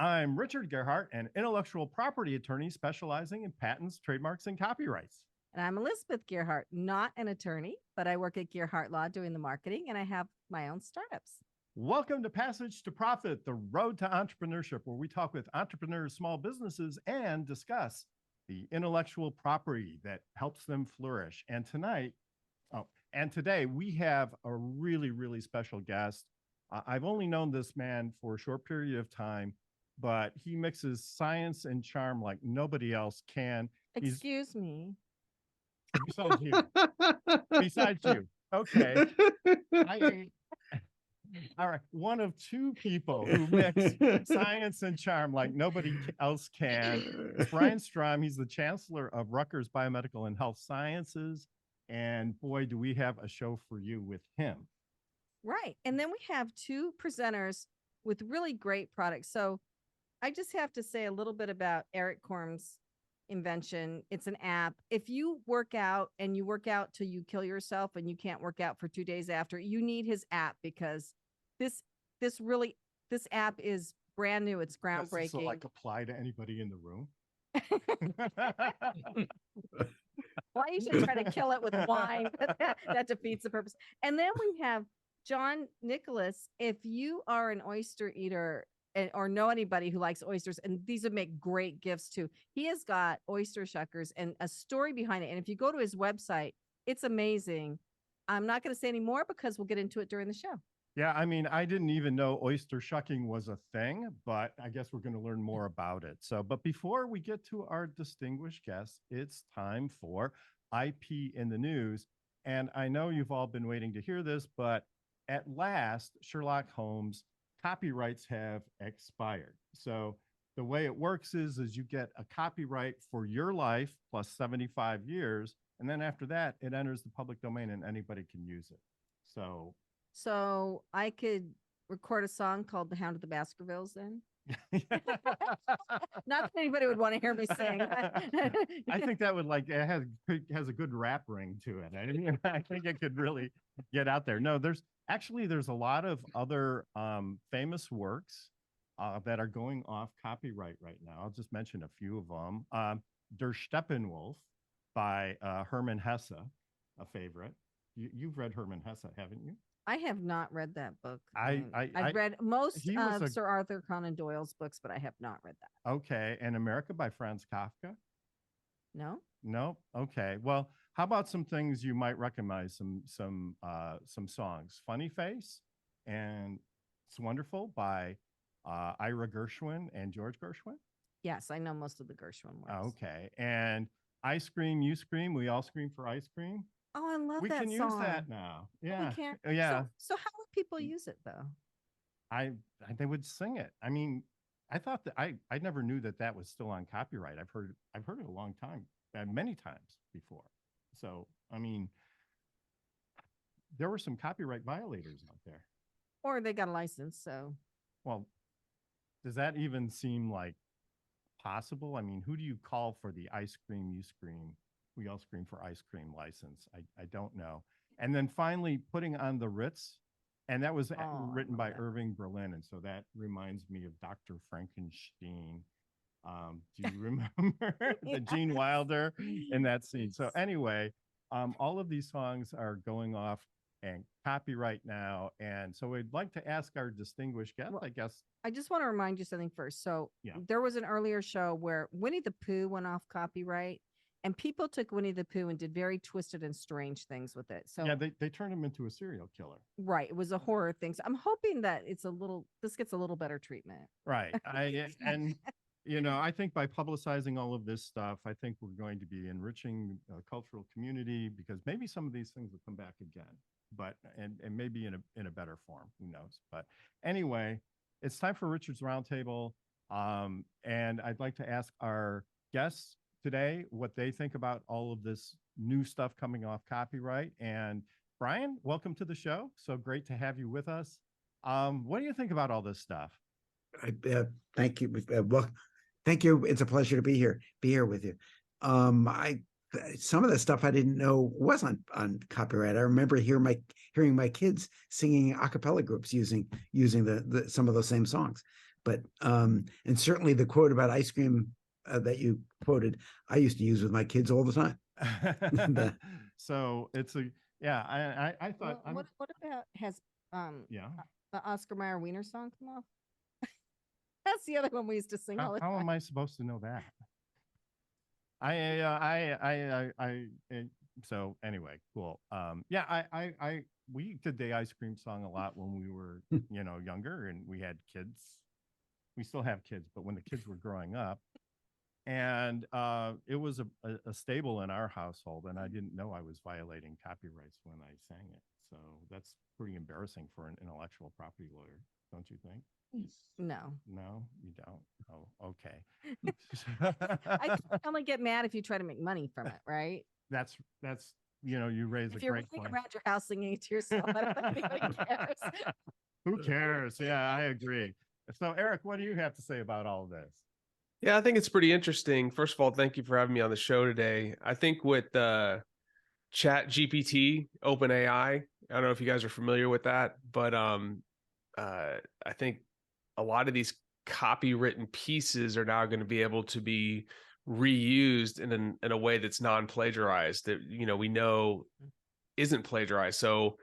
I'm Richard Gearhart, an intellectual property attorney specializing in patents, trademarks, and copyrights. And I'm Elizabeth Gearhart, not an attorney, but I work at Gearhart Law doing the marketing, and I have my own startups. Welcome to Passage to Profit, the road to entrepreneurship, where we talk with entrepreneurs, small businesses, and discuss the intellectual property that helps them flourish. And today we have a really, really special guest. I've only known this man for a short period of time, but he mixes science and charm like nobody else can. Excuse me. Besides you. Besides you. Okay. All right. One of two people who mix science and charm like nobody else can. It's Brian Strom. He's the chancellor of Rutgers Biomedical and Health Sciences. And boy, do we have a show for you with him. Right. And then we have two presenters with really great products. So I just have to say a little bit about Erik Korem's invention. It's an app. If you work out and you work out till you kill yourself and you can't work out for 2 days after, you need his app because this app is brand new. It's groundbreaking. Does this like apply to anybody in the room? Well, you should try to kill it with wine. That defeats the purpose. And then we have John Nicholas. If you are an oyster eater or know anybody who likes oysters, and these would make great gifts too. He has got oyster shuckers and a story behind it. And if you go to his website, it's amazing. I'm not going to say any more because we'll get into it during the show. Yeah, I mean, I didn't even know oyster shucking was a thing, but I guess we're going to learn more about it. So, but before we get to our distinguished guests, it's time for IP in the news. And I know you've all been waiting to hear this, but at last, Sherlock Holmes copyrights have expired. So the way it works is you get a copyright for your life plus 75 years. And then after that, it enters the public domain and anybody can use it. So I could record a song called The Hound of the Baskervilles then? Not that anybody would want to hear me sing. I think that would has a good rap ring to it. I mean, I think it could really get out there. No, there's a lot of other famous works that are going off copyright right now. I'll just mention a few of them. Der Steppenwolf by Hermann Hesse, a favorite. You've read Hermann Hesse, haven't you? I have not read that book. I've read most of Sir Arthur Conan Doyle's books, but I have not read that. Okay. And America by Franz Kafka? No. Okay. Well, how about some things you might recognize? Some songs. Funny Face and It's Wonderful by Ira Gershwin and George Gershwin. Yes, I know most of the Gershwin works. Okay. And I Scream, You Scream, We All Scream for Ice Cream. Oh, I love we that can song. Use that now. Yeah. We can. Yeah. So how would people use it though? They would sing it. I mean, I thought that I never knew that was still on copyright. I've heard it a long time, many times before. So, I mean, there were some copyright violators out there. Or they got a license, so. Well, does that even seem like possible? I mean, who do you call for the I Scream, You Scream, We All Scream for Ice Cream license? I don't know. And then finally Putting on the Ritz. And that was written by Irving Berlin. And so that reminds me of Dr. Frankenstein. Do you remember the Gene Wilder in that scene? So anyway, all of these songs are going off and copyright now. And so we'd like to ask our distinguished guest, I guess. I just want to remind you something first. So there was an earlier show where Winnie the Pooh went off copyright. And people took Winnie the Pooh and did very twisted and strange things with it. So yeah, they turned him into a serial killer. Right. It was a horror thing. So I'm hoping that this gets a little better treatment. Right. And I think by publicizing all of this stuff, I think we're going to be enriching the cultural community because maybe some of these things will come back again, but and maybe in a better form. Who knows? But anyway, it's time for Richard's Roundtable. And I'd like to ask our guests today what they think about all of this new stuff coming off copyright. And Brian, welcome to the show. So great to have you with us. What do you think about all this stuff? Thank you. Well, thank you. It's a pleasure to be here with you. Some of the stuff I didn't know was on copyright. I remember hearing my kids singing a cappella groups using some of those same songs. But and certainly the quote about ice cream that you quoted, I used to use with my kids all the time. So it's a, yeah, I thought, Well, what about has yeah. the Oscar Mayer Wiener song come off? That's the other one we used to sing all the How time. am I supposed to know that? So anyway, cool. Yeah, we did the ice cream song a lot when we were, younger, and we had kids. We still have kids, but when the kids were growing up, and it was a staple in our household, and I didn't know I was violating copyrights when I sang it. So that's pretty embarrassing for an intellectual property lawyer, don't you think? No. No, you don't. Oh, okay. I only get mad if you try to make money from it, right? That's you raise If a you're great running point. around your house singing it to yourself, I don't think anybody cares. Who cares? Yeah, I agree. So, Erik, what do you have to say about all of this? Yeah, I think it's pretty interesting. First of all, thank you for having me on the show today. I think with Chat GPT, OpenAI, I don't know if you guys are familiar with that, but I think a lot of these copywritten pieces are now going to be able to be reused in a way that's non-plagiarized, that we know isn't plagiarized. So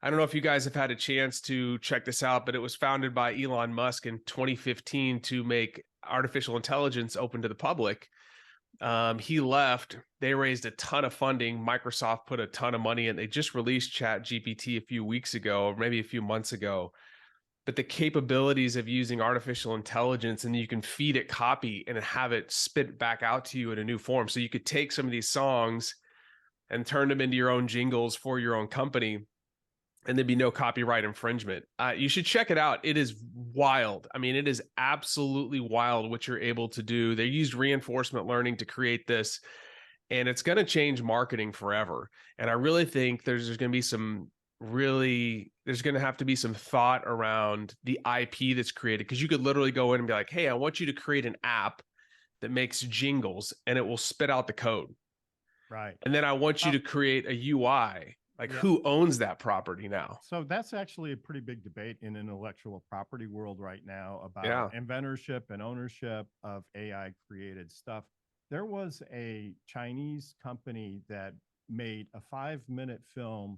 I don't know if you guys have had a chance to check this out, but it was founded by Elon Musk in 2015 to make artificial intelligence open to the public. He left. They raised a ton of funding. Microsoft put a ton of money in. They just released Chat GPT a few weeks ago, or maybe a few months ago. But the capabilities of using artificial intelligence, and you can feed it copy and have it spit back out to you in a new form. So you could take some of these songs and turn them into your own jingles for your own company, and there'd be no copyright infringement. You should check it out. It is wild. I mean, it is absolutely wild what you're able to do. They used reinforcement learning to create this, and it's going to change marketing forever. And I really think there's going to be there's going to have to be some thought around the IP that's created, because you could literally go in and be like, hey, I want you to create an app that makes jingles, and it will spit out the code. Right. And then I want you to create a UI. Like, who owns that property now? So that's actually a pretty big debate in intellectual property world right now about inventorship and ownership of AI created stuff. There was a Chinese company that made a 5-minute film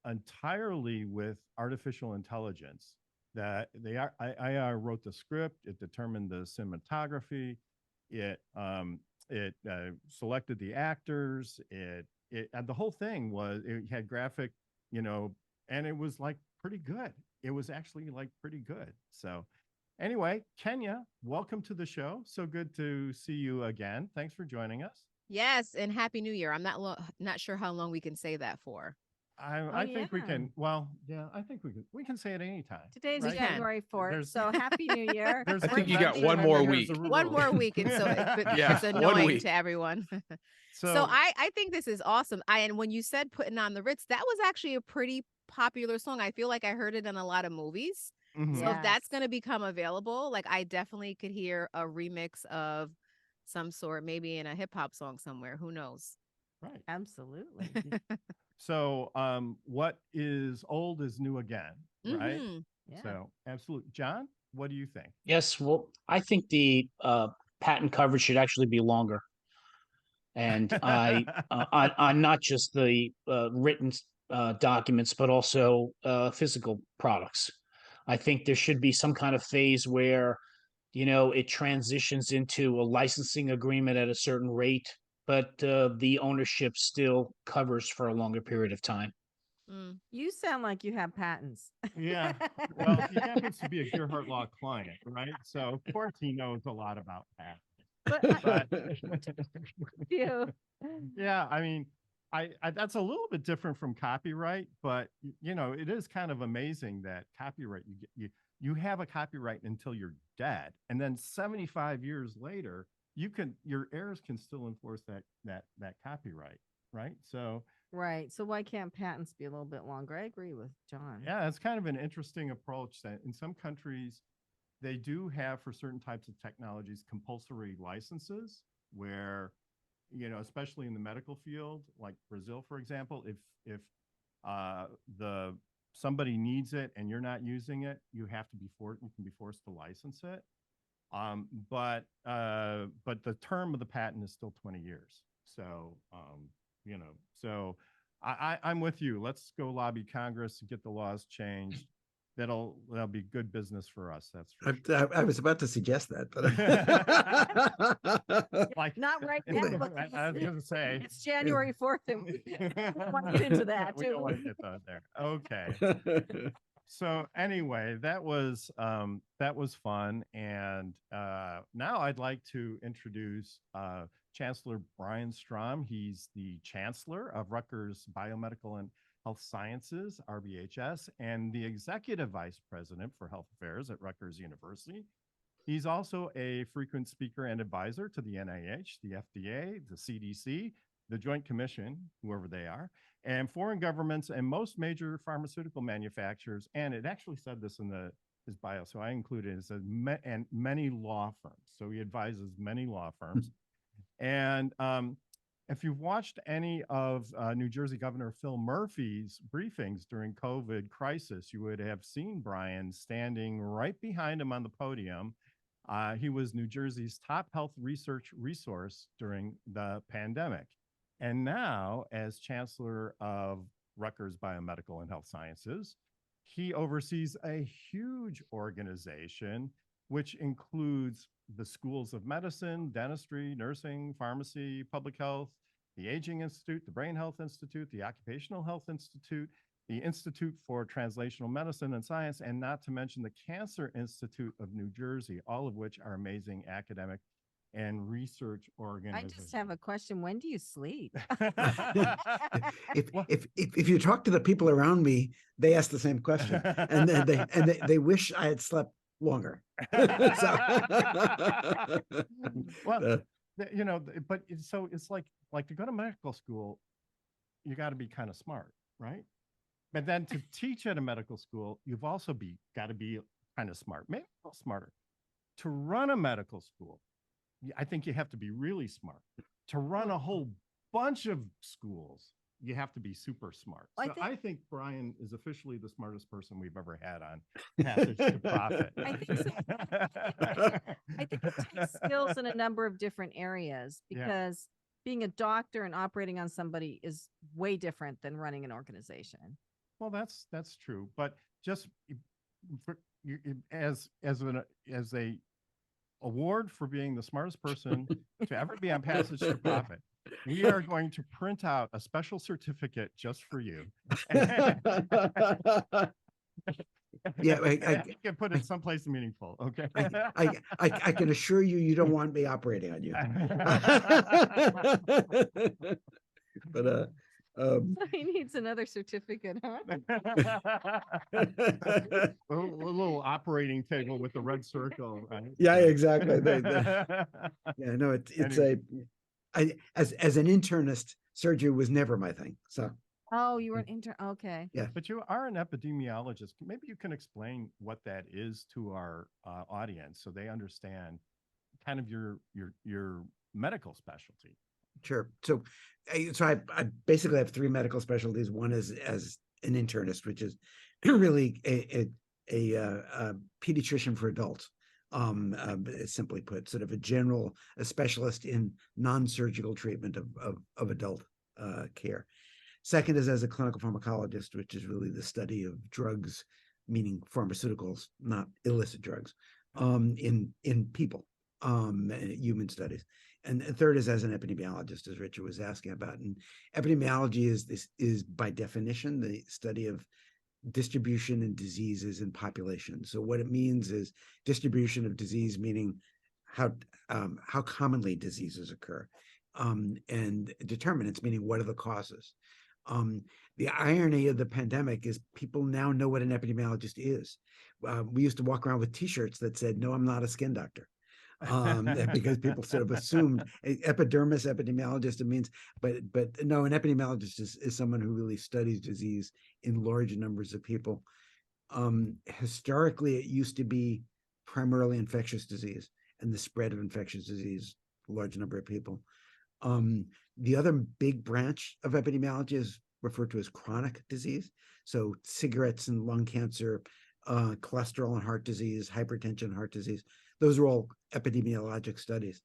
entirely with artificial intelligence. That I wrote the script, it determined the cinematography, it selected the actors, and the whole thing it had graphic, and it was like pretty good. It was actually like pretty good. So anyway, Kenya, welcome to the show. So good to see you again. Thanks for joining us. Yes, and Happy New Year. I'm not sure how long we can say that for. I think we can. Well, yeah, I think we can say it anytime. Today's right? January 4th, so Happy New Year. I think you got one more week. One more week, and so it's annoying to everyone. So I think this is awesome. And when you said Putting on the Ritz, that was actually a pretty popular song. I feel like I heard it in a lot of movies. So if that's going to become available, like I definitely could hear a remix of some sort, maybe in a hip hop song somewhere. Who knows? Right. Absolutely. So what is old is new again, right? Yeah. So absolutely. John, what do you think? Yes, well, I think the patent coverage should actually be longer. And on not just the written documents, but also physical products. I think there should be some kind of phase where, it transitions into a licensing agreement at a certain rate, but the ownership still covers for a longer period of time. You sound like you have patents. Yeah. Well, he happens to be a Gearhart Law client, right? So of course he knows a lot about patents. But yeah, I mean, I that's a little bit different from copyright, but it is kind of amazing that copyright you have a copyright until you're dead, and then 75 years later, your heirs can still enforce that copyright, right? So right. So why can't patents be a little bit longer? I agree with John. yeah, it's kind of an interesting approach that in some countries they do have, for certain types of technologies, compulsory licenses where, especially in the medical field, like Brazil, for example, if the somebody needs it and you're not using it, you can be forced to license it. But the term of the patent is still 20 years. So, so I'm with you. Let's go lobby Congress and get the laws changed. That'll be good business for us. That's for sure. I was about to suggest that, but like not right now. I was going to say it's January 4th, and we want to get into that too. We don't want to get that there. Okay. So anyway, that was fun, and now I'd like to introduce Chancellor Brian Strom. He's the Chancellor of Rutgers Biomedical and Health Sciences, RBHS, and the Executive Vice President for Health Affairs at Rutgers University. He's also a frequent speaker and advisor to the NIH, the FDA, the CDC, the Joint Commission, whoever they are, and foreign governments and most major pharmaceutical manufacturers. And it actually said this in his bio, so I included it. It says and many law firms. So he advises many law firms. And if you've watched any of New Jersey Governor Phil Murphy's briefings during COVID crisis, you would have seen Brian standing right behind him on the podium. He was New Jersey's top health research resource during the pandemic. And now, as Chancellor of Rutgers Biomedical and Health Sciences, he oversees a huge organization, which includes the schools of medicine, dentistry, nursing, pharmacy, public health, the Aging Institute, the Brain Health Institute, the Occupational Health Institute, the Institute for Translational Medicine and Science, and not to mention the Cancer Institute of New Jersey, all of which are amazing academic and research organizations. I just have a question. When do you sleep? if you talk to the people around me, they ask the same question, and they wish I had slept longer. Well, but it's like to go to medical school, you got to be kind of smart, right? But then to teach at a medical school, you've also got to be kind of smart, maybe a little smarter. To run a medical school, I think you have to be really smart. To run a whole bunch of schools, you have to be super smart. So I think Brian is officially the smartest person we've ever had on Passage to Profit. I think so. I think it takes skills in a number of different areas, because being a doctor and operating on somebody is way different than running an organization. Well, that's true, but just as a award for being the smartest person to ever be on Passage to Profit, we are going to print out a special certificate just for you. Yeah, I can put it someplace meaningful. Okay. I can assure you, you don't want me operating on you. But he needs another certificate, huh? a little operating table with the red circle. Right? Yeah, exactly. Yeah, no, it's as an internist, surgery was never my thing. So. Oh, you were an intern. Okay. Yeah. But you are an epidemiologist. Maybe you can explain what that is to our audience so they understand kind of your medical specialty. Sure. So I basically have three medical specialties. One is as an internist, which is really a pediatrician for adults. Simply put, sort of a specialist in non-surgical treatment of adult care. Second is as a clinical pharmacologist, which is really the study of drugs, meaning pharmaceuticals, not illicit drugs, in people, human studies. And third is as an epidemiologist, as Richard was asking about. And epidemiology is by definition the study of distribution and diseases in population. So what it means is distribution of disease, meaning how commonly diseases occur, and determinants, meaning what are the causes. The irony of the pandemic is people now know what an epidemiologist is. We used to walk around with T-shirts that said, "No, I'm not a skin doctor." Because people sort of assumed epidermis epidemiologist, it means, but no, an epidemiologist is someone who really studies disease in large numbers of people. Historically, it used to be primarily infectious disease and the spread of infectious disease, a large number of people. The other big branch of epidemiology is referred to as chronic disease. So cigarettes and lung cancer, cholesterol and heart disease, hypertension, heart disease, those are all epidemiologic studies.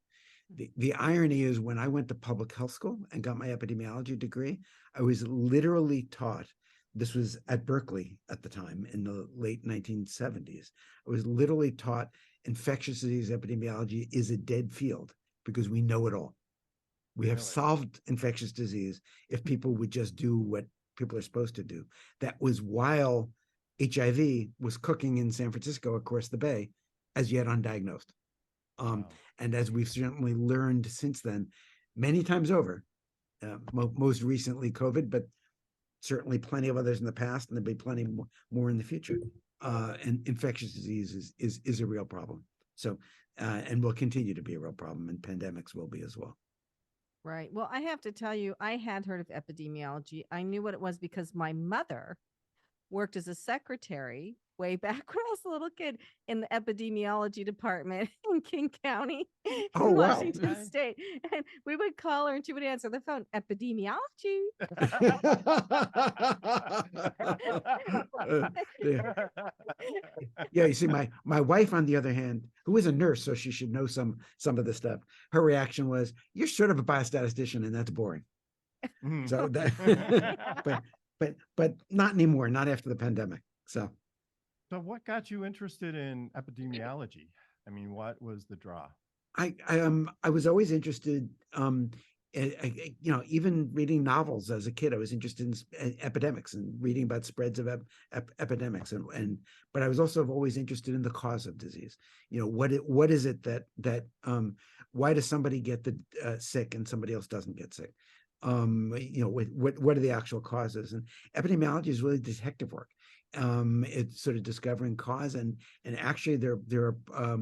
The irony is when I went to public health school and got my epidemiology degree, I was literally taught, this was at Berkeley at the time in the late 1970s, I was literally taught infectious disease epidemiology is a dead field because we know it all. We have solved infectious disease if people would just do what people are supposed to do. That was while HIV was cooking in San Francisco across the bay, as yet undiagnosed. And as we've certainly learned since then, many times over, most recently COVID, but certainly plenty of others in the past, and there'll be plenty more in the future. And infectious disease is a real problem. So, and will continue to be a real problem, and pandemics will be as well. Right. Well, I have to tell you, I had heard of epidemiology. I knew what it was because my mother worked as a secretary way back when I was a little kid in the epidemiology department in King County in Washington State. And we would call her and she would answer the phone, epidemiology. Yeah, you see, my wife, on the other hand, who is a nurse, so she should know some of the stuff, her reaction was, you're sort of a biostatistician and that's boring. So that but not anymore, not after the pandemic. So what got you interested in epidemiology? I mean, what was the draw? I was always interested, even reading novels as a kid. I was interested in epidemics and reading about spreads of epidemics, but I was also always interested in the cause of disease. What is it that why does somebody get sick and somebody else doesn't get sick? What are the actual causes? And epidemiology is really detective work. It's sort of discovering cause, and actually there are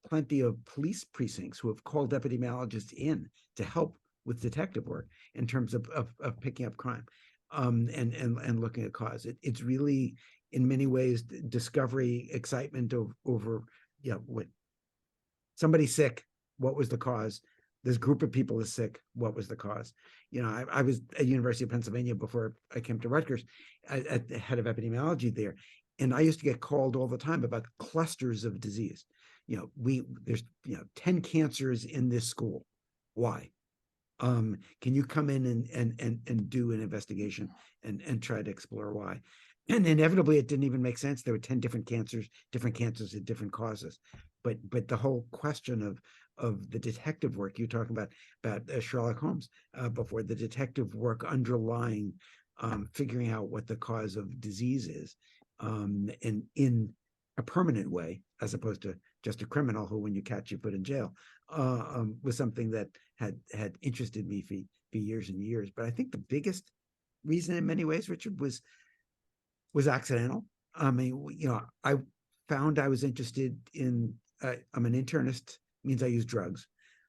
plenty of police precincts who have called epidemiologists in to help with detective work in terms of picking up crime, and looking at cause. It's really, in many ways, discovery, excitement over what somebody's sick, what was the cause? This group of people is sick, what was the cause? I was at University of Pennsylvania before I came to Rutgers, at the head of epidemiology there, and I used to get called all the time about clusters of disease. There's 10 cancers in this school. Why? Can you come in and do an investigation and try to explore why? And inevitably, it didn't even make sense. There were 10 different cancers at different causes. But the whole question of the detective work you're talking about Sherlock Holmes before, the detective work underlying figuring out what the cause of disease is, and in a permanent way, as opposed to just a criminal who, when you catch, you put in jail, was something that had interested me for years and years. But I think the biggest reason, in many ways, Richard, was accidental. I mean, I found I was interested in. I'm an internist, means I use drugs.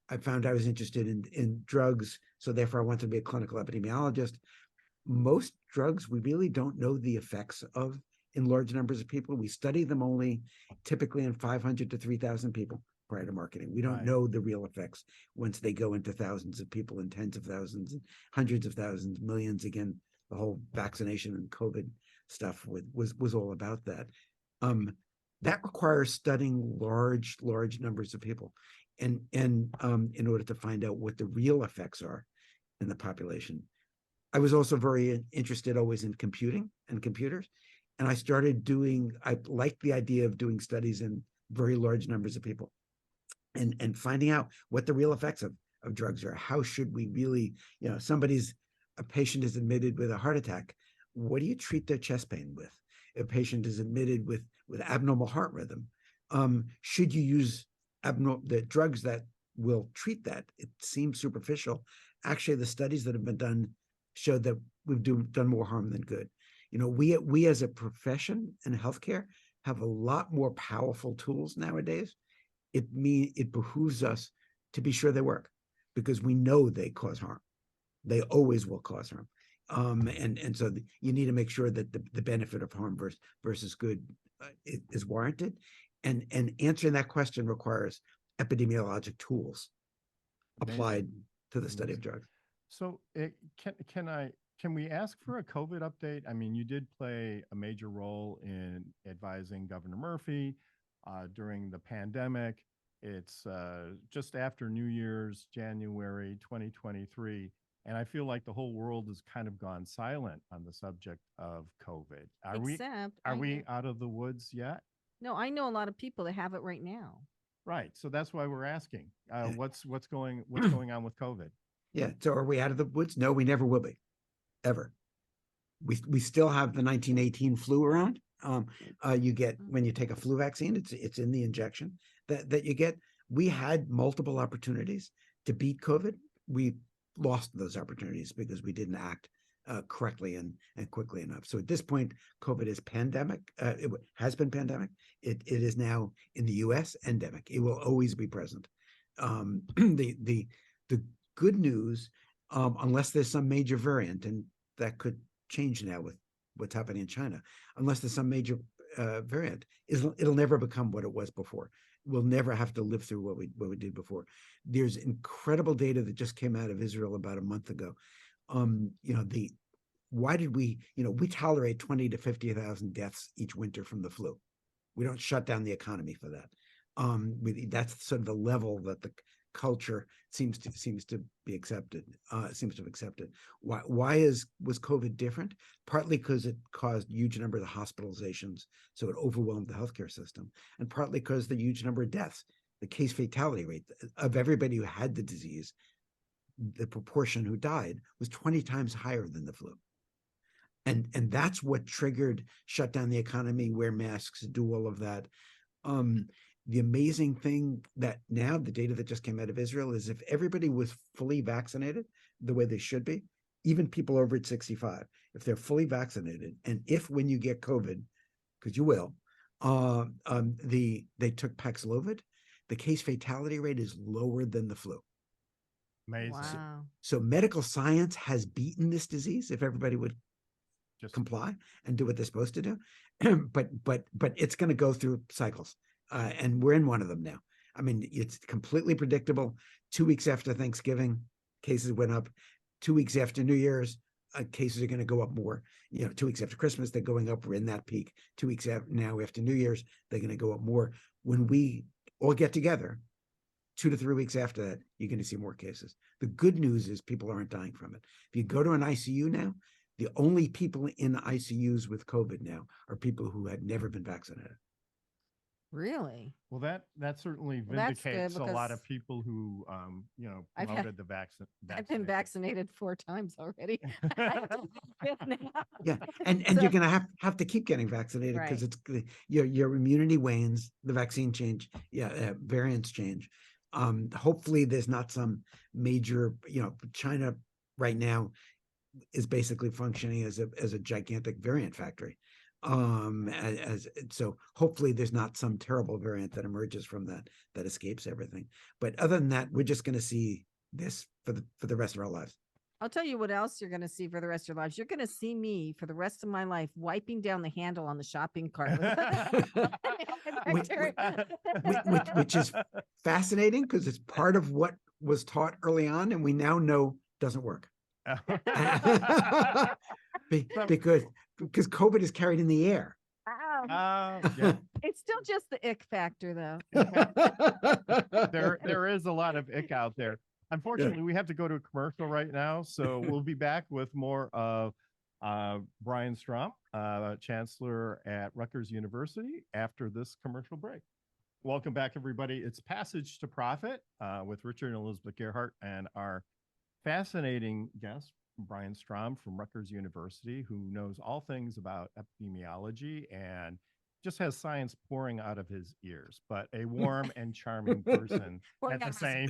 I found I was interested in drugs, so therefore I wanted to be a clinical epidemiologist. Most drugs we really don't know the effects of in large numbers of people. We study them only typically in 500 to 3,000 people prior to marketing. We don't know the real effects once they go into thousands of people and tens of thousands and hundreds of thousands, millions. Again, the whole vaccination and COVID stuff was all about that. That requires studying large numbers of people, and in order to find out what the real effects are in the population. I was also very interested always in computing and computers, and I liked the idea of doing studies in very large numbers of people, and finding out what the real effects of drugs are. How should we really, a patient is admitted with a heart attack, what do you treat their chest pain with? A patient is admitted with abnormal heart rhythm, should you use the drugs that will treat that? It seems superficial. Actually, the studies that have been done show that we've done more harm than good. We as a profession in healthcare have a lot more powerful tools nowadays. It behooves us to be sure they work, because we know they cause harm. They always will cause harm. And so you need to make sure that the benefit of harm versus good is warranted, and answering that question requires epidemiologic tools applied to the study of drugs. So can I can we ask for a COVID update? I mean, you did play a major role in advising Governor Murphy during the pandemic. It's just after New Year's, January 2023. And I feel like the whole world has kind of gone silent on the subject of COVID. Are we out of the woods yet? No, I know a lot of people that have it right now. Right. So that's why we're asking. What's going on with COVID? Yeah. So are we out of the woods? No, we never will be, ever. We still have the 1918 flu around. You get when you take a flu vaccine, it's in the injection that you get. We had multiple opportunities to beat COVID. We lost those opportunities because we didn't act correctly and quickly enough. So at this point, COVID is pandemic. It has been pandemic. It is now in the U.S. endemic. It will always be present. The good news, unless there's some major variant, and that could change now with what's happening in China, unless there's some major variant, it'll never become what it was before. We'll never have to live through what we did before. There's incredible data that just came out of Israel about a month ago. Why did we tolerate 20 to 50,000 deaths each winter from the flu? We don't shut down the economy for that. That's sort of the level that the culture seems to be accepted. Seems to have accepted. Why was COVID different? Partly because it caused huge number of the hospitalizations, so it overwhelmed the healthcare system, and partly because the huge number of deaths, the case fatality rate of everybody who had the disease, the proportion who died was 20 times higher than the flu. And that's what triggered shut down the economy, wear masks, do all of that. The amazing thing that now the data that just came out of Israel is if everybody was fully vaccinated the way they should be, even people over at 65, if they're fully vaccinated, and if when you get COVID, because you will, they took Paxlovid, the case fatality rate is lower than the flu. Amazing. Wow. So medical science has beaten this disease if everybody would Just comply and do what they're supposed to do. but it's going to go through cycles. And we're in one of them now. I mean, it's completely predictable. 2 weeks after Thanksgiving, cases went up. 2 weeks after New Year's, cases are going to go up more. 2 weeks after Christmas, they're going up. We're in that peak. 2 weeks after New Year's, they're going to go up more. When we all get together, 2 to 3 weeks after that, you're going to see more cases. The good news is people aren't dying from it. If you go to an ICU now, the only people in ICUs with COVID now are people who had never been vaccinated. Really? Well, that certainly That's good vindicates a lot of because people who, I've had- promoted the vaccine. I've been vaccinated 4 times already. I'm fifth now. Yeah, and So- you're going to have to keep getting vaccinated because Right. it's your immunity wanes, the vaccine change, variants change. Hopefully, there's not some major. China right now is basically functioning as a gigantic variant factory. So hopefully there's not some terrible variant that emerges from that escapes everything. But other than that, we're just going to see this for the rest of our lives. I'll tell you what else you're going to see for the rest of your lives. You're going to see me for the rest of my life wiping down the handle on the shopping cart. Which is fascinating because it's part of what was taught early on, and we now know doesn't work. Because COVID is carried in the air. Yeah. It's still just the ick factor, though. There is a lot of ick out there. Unfortunately, we have to go to a commercial right now, so we'll be back with more of Brian Strom, Chancellor at Rutgers University, after this commercial break. Welcome back, everybody. It's Passage to Profit with Richard and Elizabeth Gearhart and our fascinating guest, Brian Strom from Rutgers University, who knows all things about epidemiology and just has science pouring out of his ears, but a warm and charming person at the same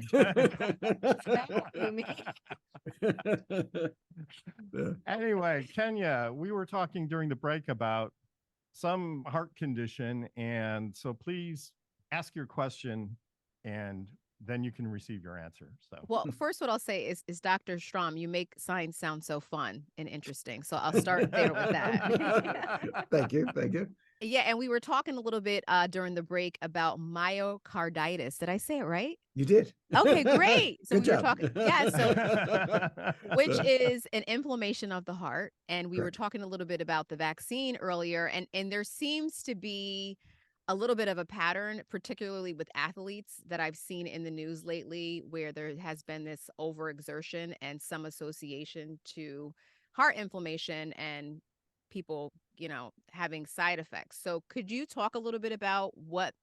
time. Anyway, Kenya, we were talking during the break about some heart condition, and so please ask your question and then you can receive your answer. So, well, first, what I'll say is Dr. Strom, you make science sound so fun and interesting. So I'll start there with that. Thank you. Yeah, and we were talking a little bit during the break about myocarditis. Did I say it right? You did. Okay, great. So Good we were job. talking, yeah, so which So- is an inflammation of the heart. And we were Correct. talking a little bit about the vaccine earlier, and there seems to be a little bit of a pattern, particularly with athletes that I've seen in the news lately, where there has been this overexertion and some association to heart inflammation and people, having side effects. So could you talk a little bit about what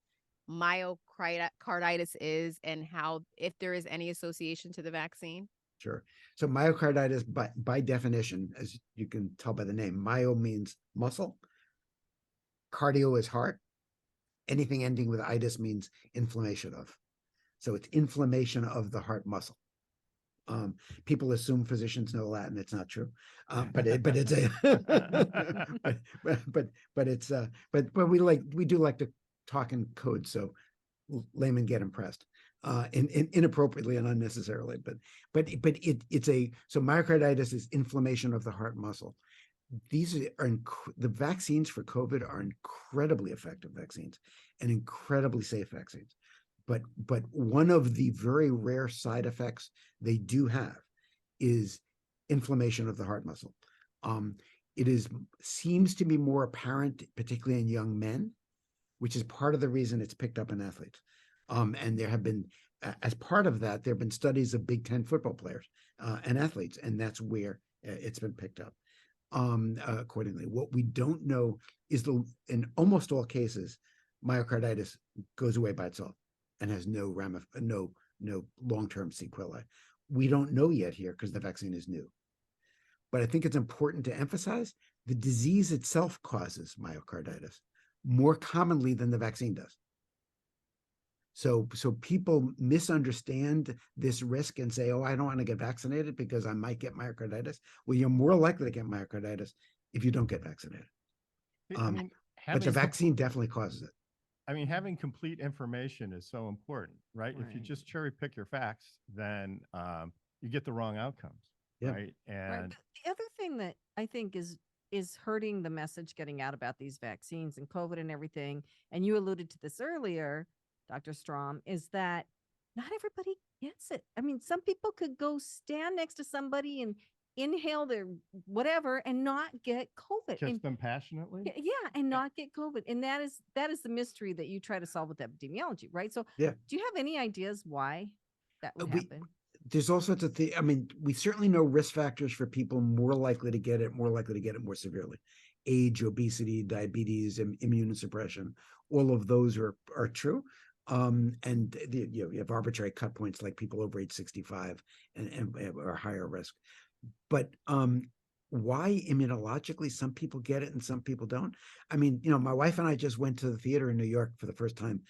myocarditis is and how, if there is any association to the vaccine? Sure. So myocarditis, by definition, as you can tell by the name, myo means muscle. Cardio is heart. Anything ending with itis means inflammation of. So it's inflammation of the heart muscle. People assume physicians know Latin. It's not true, but it's a but we do like to talk in code, so laymen get impressed inappropriately and unnecessarily. But so myocarditis is inflammation of the heart muscle. These are the vaccines for COVID are incredibly effective vaccines and incredibly safe vaccines. But one of the very rare side effects they do have is inflammation of the heart muscle. It seems to be more apparent, particularly in young men, which is part of the reason it's picked up in athletes. And there have been, as part of that, there have been studies of Big Ten football players and athletes, and that's where it's been picked up. Accordingly, what we don't know is in almost all cases, myocarditis goes away by itself and has no long-term sequelae. We don't know yet here because the vaccine is new. But I think it's important to emphasize the disease itself causes myocarditis more commonly than the vaccine does. So people misunderstand this risk and say, oh, I don't want to get vaccinated because I might get myocarditis. Well, you're more likely to get myocarditis if you don't get vaccinated. But the vaccine definitely causes it. I mean, having complete information is so important, right? If you just cherry pick your facts, then you get the wrong outcomes, right? And right. The other thing that I think is hurting the message getting out about these vaccines and COVID and everything, and you alluded to this earlier, Dr. Strom, is that not everybody gets it. I mean, some people could go stand next to somebody and inhale their whatever and not get COVID. Kiss them passionately. Yeah, and not get COVID. And that is the mystery that you try to solve with epidemiology, right? So yeah. Do you have any ideas why that would happen? There's all sorts of things. I mean, we certainly know risk factors for people more likely to get it more severely. Age, obesity, diabetes, immunosuppression, all of those are true. And you have arbitrary cut points like people over age 65 and are higher risk. But why immunologically some people get it and some people don't? I mean, my wife and I just went to the theater in New York for the first time.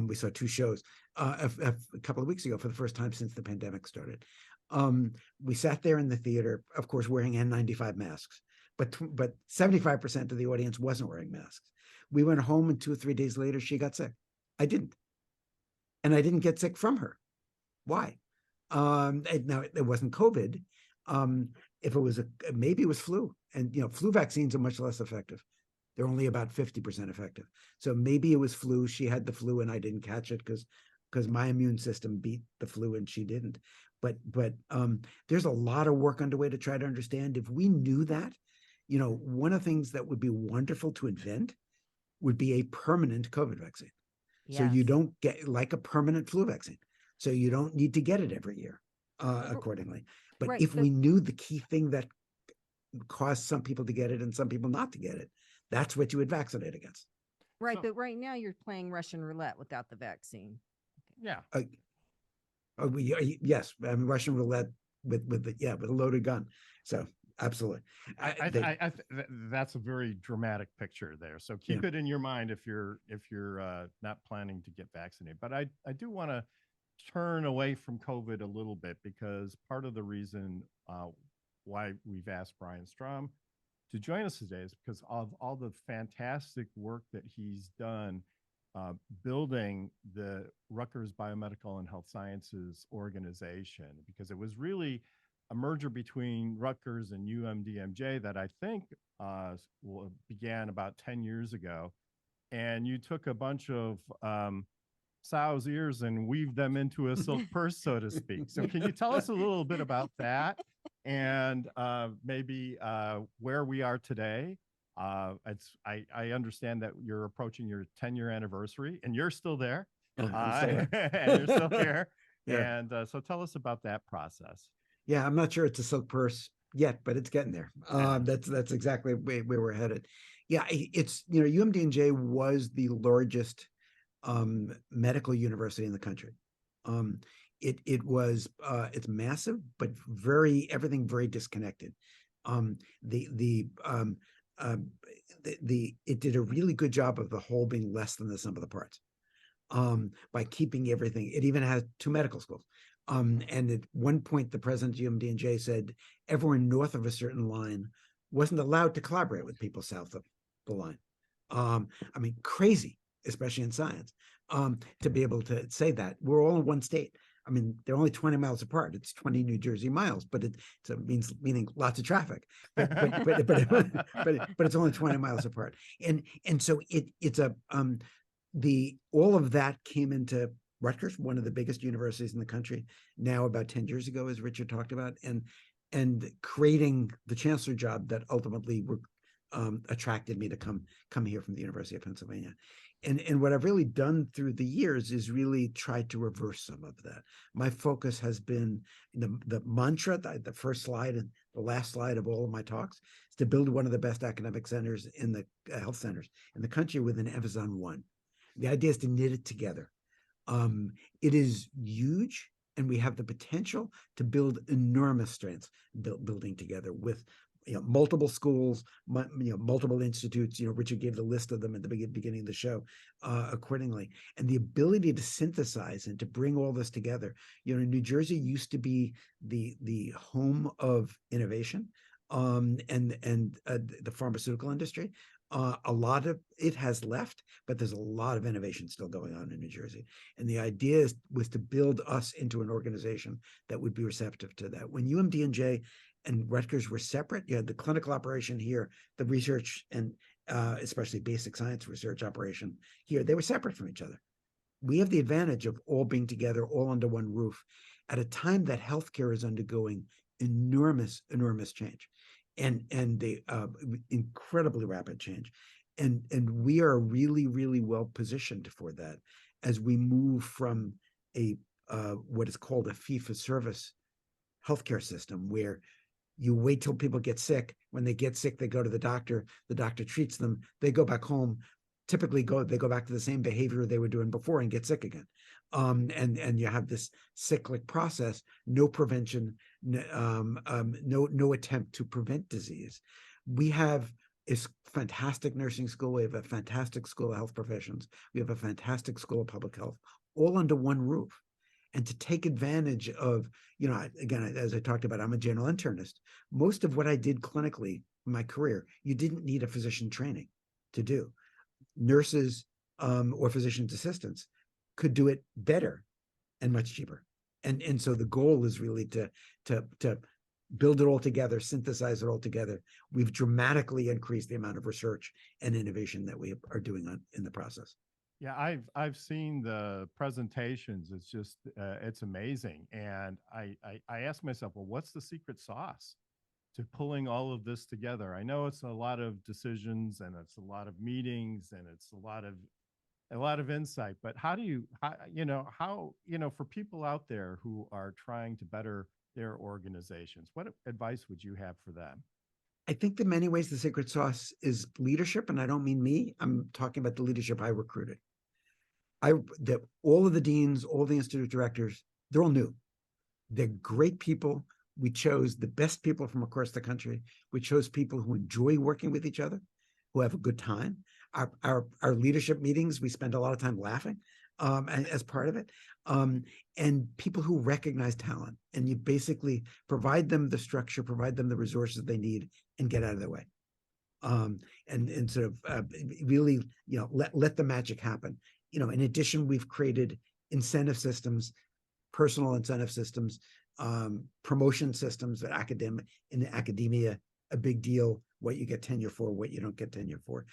We saw 2 shows a couple of weeks ago for the first time since the pandemic started. We sat there in the theater, of course, wearing N95 masks, but 75% of the audience wasn't wearing masks. We went home and 2 or 3 days later, she got sick. I didn't. And I didn't get sick from her. Why? Now, it wasn't COVID. If it was maybe it was flu, and flu vaccines are much less effective. They're only about 50% effective. So maybe it was flu. She had the flu and I didn't catch it because my immune system beat the flu and she didn't. But there's a lot of work underway to try to understand. If we knew that, one of the things that would be wonderful to invent would be a permanent COVID vaccine. Yes. So you don't get like a permanent flu vaccine. So you don't need to get it every year accordingly. But right, if we knew the key thing that caused some people to get it and some people not to get it, that's what you would vaccinate against. Right. So, but right now you're playing Russian roulette without the vaccine. Yeah. Yes. I mean, Russian roulette with a loaded gun. So absolutely. That's a very dramatic picture there. So keep it in your mind if you're not planning to get vaccinated. But I do want to turn away from COVID a little bit, because part of the reason why we've asked Brian Strom to join us today is because of all the fantastic work that he's done building the Rutgers Biomedical and Health Sciences organization, because it was really a merger between Rutgers and UMDMJ that I think began about 10 years ago. and you took a bunch of sow's ears and weaved them into a silk purse, so to speak. So can you tell us a little bit about that, and maybe where we are today? I understand that you're approaching your 10-year anniversary, and you're still there. And you're still here. Yeah. And so tell us about that process. Yeah, I'm not sure it's a silk purse yet, but it's getting there. That's exactly where we're headed. Yeah, it's, UMDNJ was the largest medical university in the country. It was it's massive, but everything very disconnected. It did a really good job of the whole being less than the sum of the parts. By keeping everything. It even has 2 medical schools. And at one point, the president of UMDNJ said everyone north of a certain line wasn't allowed to collaborate with people south of the line. I mean, crazy, especially in science, to be able to say that. We're all in one state. I mean, they're only 20 miles apart. It's 20 New Jersey miles, but it meaning lots of traffic. But it's only 20 miles apart. And so it's a all of that came into Rutgers, one of the biggest universities in the country, now about 10 years ago, as Richard talked about, and creating the chancellor job that ultimately attracted me to come here from the University of Pennsylvania. And what I've really done through the years is really try to reverse some of that. My focus has been the mantra, the first slide and the last slide of all of my talks, is to build one of the best academic centers in the health centers in the country with an emphasis on one. The idea is to knit it together. It is huge, and we have the potential to build enormous strengths building together with multiple schools, multiple institutes. Richard gave the list of them at the beginning of the show accordingly. And the ability to synthesize and to bring all this together. New Jersey used to be the home of innovation and the pharmaceutical industry. A lot of it has left, but there's a lot of innovation still going on in New Jersey. And the idea was to build us into an organization that would be receptive to that. When UMDNJ and Rutgers were separate, you had the clinical operation here, the research and especially basic science research operation here. They were separate from each other. We have the advantage of all being together, all under one roof, at a time that healthcare is undergoing enormous change. And the incredibly rapid change. And we are really well positioned for that as we move from what is called a fee-for-service healthcare system, where you wait till people get sick. When they get sick, they go to the doctor treats them, they go back home, typically they go back to the same behavior they were doing before and get sick again. And you have this cyclic process, no prevention, no attempt to prevent disease. We have a fantastic nursing school. We have a fantastic school of health professions. We have a fantastic school of public health, all under one roof. And to take advantage of, again, as I talked about, I'm a general internist. Most of what I did clinically in my career, you didn't need a physician training to do. Nurses or physician's assistants could do it better and much cheaper. And so the goal is really to build it all together, synthesize it all together. We've dramatically increased the amount of research and innovation that we are doing in the process. Yeah, I've seen the presentations. It's just it's amazing. And I ask myself, well, what's the secret sauce to pulling all of this together? I know it's a lot of decisions, and it's a lot of meetings, and it's a lot of insight, but how for people out there who are trying to better their organizations, what advice would you have for them? I think in many ways the secret sauce is leadership, and I don't mean me. I'm talking about the leadership I recruited. All of the deans, all the institute directors, they're all new. They're great people. We chose the best people from across the country. We chose people who enjoy working with each other, who have a good time. Our leadership meetings, we spend a lot of time laughing as part of it, and people who recognize talent, and you basically provide them the structure, provide them the resources they need, and get out of their way, and sort of really let the magic happen. In addition, we've created incentive systems, personal incentive systems, promotion systems in academia, a big deal. what you get tenure for, what you don't get tenure for,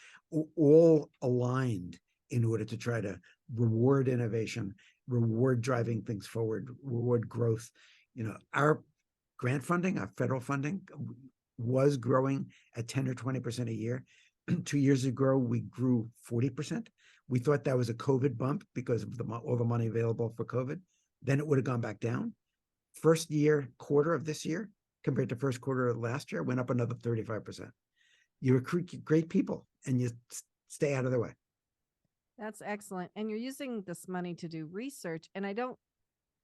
all aligned in order to try to reward innovation, reward driving things forward, reward growth. Our grant funding, our federal funding was growing at 10 or 20% a year. 2 years ago, we grew 40%. We thought that was a COVID bump because of all the money available for COVID. Then it would have gone back down. First quarter of this year compared to first quarter of last year went up another 35%. You recruit great people and you stay out of their way. That's excellent. And you're using this money to do research. And I don't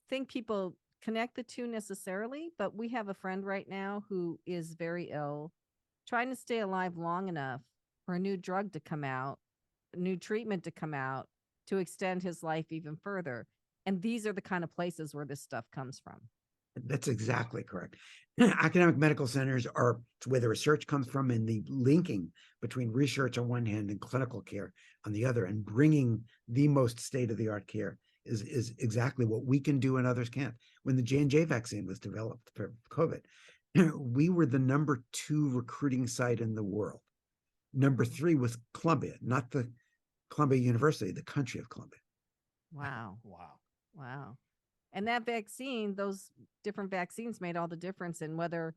think people connect the two necessarily, but we have a friend right now who is very ill, trying to stay alive long enough for a new drug to come out, a new treatment to come out to extend his life even further. And these are the kind of places where this stuff comes from. That's exactly correct. Academic medical centers are where the research comes from, and the linking between research on one hand and clinical care on the other, and bringing the most state-of-the-art care is exactly what we can do and others can't. When the J&J vaccine was developed for COVID, we were the number 2 recruiting site in the world. Number 3 was Columbia, not the Columbia University, the country of Columbia. Wow. Wow. Wow. And that vaccine, those different vaccines made all the difference in whether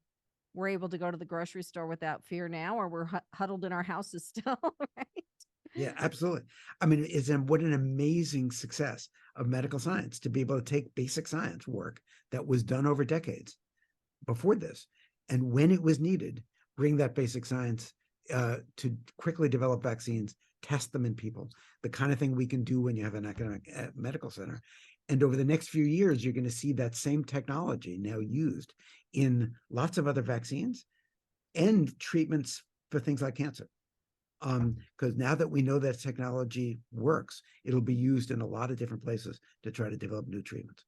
we're able to go to the grocery store without fear now, or we're huddled in our houses still, right? Yeah, absolutely. I mean, what an amazing success of medical science to be able to take basic science work that was done over decades before this, and when it was needed, bring that basic science to quickly develop vaccines, test them in people, the kind of thing we can do when you have an academic medical center. And over the next few years, you're going to see that same technology now used in lots of other vaccines and treatments for things like cancer. Because now that we know that technology works, it'll be used in a lot of different places to try to develop new treatments.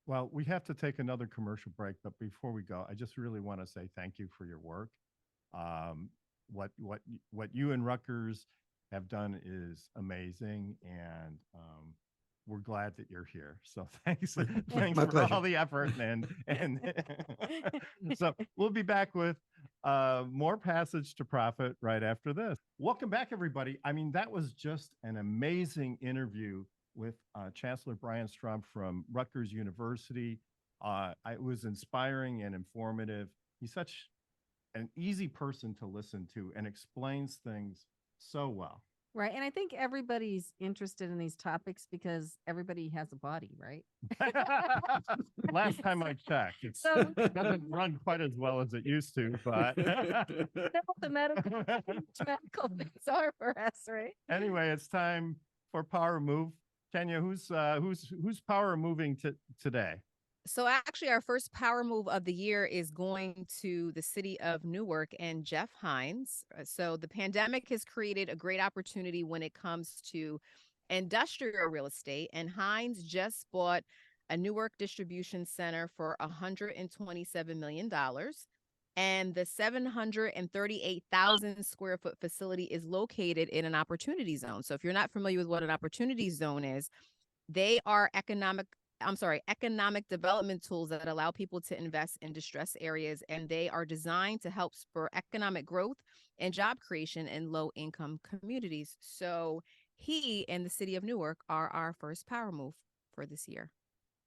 Well, we have to take another commercial break, but before we go, I just really want to say thank you for your work. What you and Rutgers have done is amazing, and we're glad that you're here. So thanks for pleasure. all the effort, and so we'll be back with more Passage to Profit right after this. Welcome back, everybody. I mean, that was just an amazing interview with Chancellor Brian Strom from Rutgers University. It was inspiring and informative. He's such an easy person to listen to and explains things so well. Right. And I think everybody's interested in these topics because everybody has a body, right? Last time I checked, it doesn't run quite as well as it used to, but the medical things are for us, right? Anyway, it's time for Power Move. Kenya, who's power moving today? So actually, our first power move of the year is going to the city of Newark and Jeff Hines. So the pandemic has created a great opportunity when it comes to industrial real estate. And Hines just bought a Newark distribution center for $127 million. And the 738,000 square foot facility is located in an opportunity zone. So if you're not familiar with what an opportunity zone is, they are economic development tools that allow people to invest in distressed areas, and they are designed to help spur economic growth and job creation in low-income communities. So he and the city of Newark are our first power move for this year.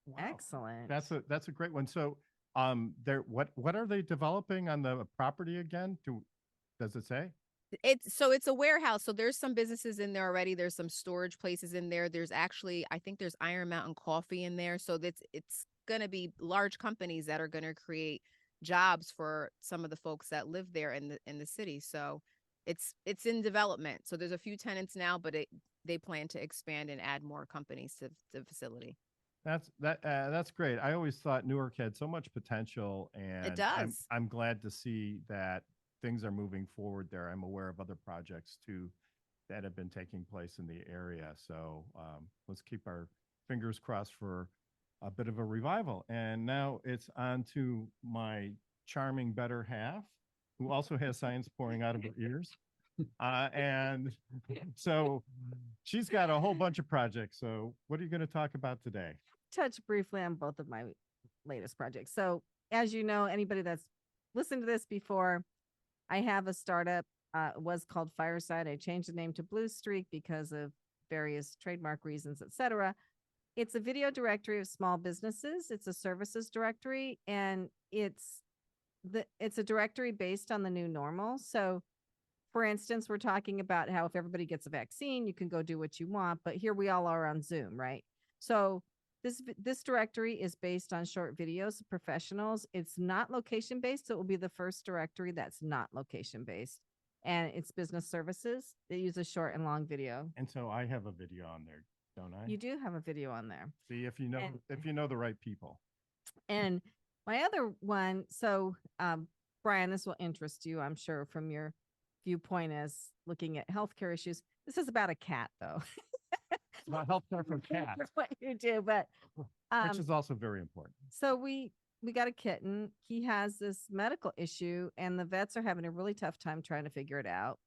Wow. Excellent. That's a great one. So what are they developing on the property again? Does it say? It's a warehouse. So there's some businesses in there already. There's some storage places in there. There's actually, I think there's Iron Mountain Coffee in there. So it's going to be large companies that are going to create jobs for some of the folks that live there in the city. So it's in development. So there's a few tenants now, but they plan to expand and add more companies to the facility. That's great. I always thought Newark had so much potential, and it does. I'm glad to see that things are moving forward there. I'm aware of other projects too that have been taking place in the area. So let's keep our fingers crossed for a bit of a revival. And now it's on to my charming better half, who also has science pouring out of her ears. And so she's got a whole bunch of projects. So what are you going to talk about today? Touch briefly on both of my latest projects. So as you know, anybody that's listened to this before, I have a startup, was called Fireside. I changed the name to Blue Streak because of various trademark reasons, etc. It's a video directory of small businesses. It's a services directory, and it's a directory based on the new normal. So for instance, we're talking about how if everybody gets a vaccine, you can go do what you want, but here we all are on Zoom, right? So this directory is based on short videos of professionals. It's not location based, so it will be the first directory that's not location based. And it's business services. They use a short and long video. And so I have a video on there, don't I? You do have a video on there. See, if you know the right people. And my other one, so Brian, this will interest you, I'm sure, from your viewpoint as looking at healthcare issues. This is about a cat, though. It's about healthcare for cats, what you do, but which is also very important. So we got a kitten. He has this medical issue, and the vets are having a really tough time trying to figure it out.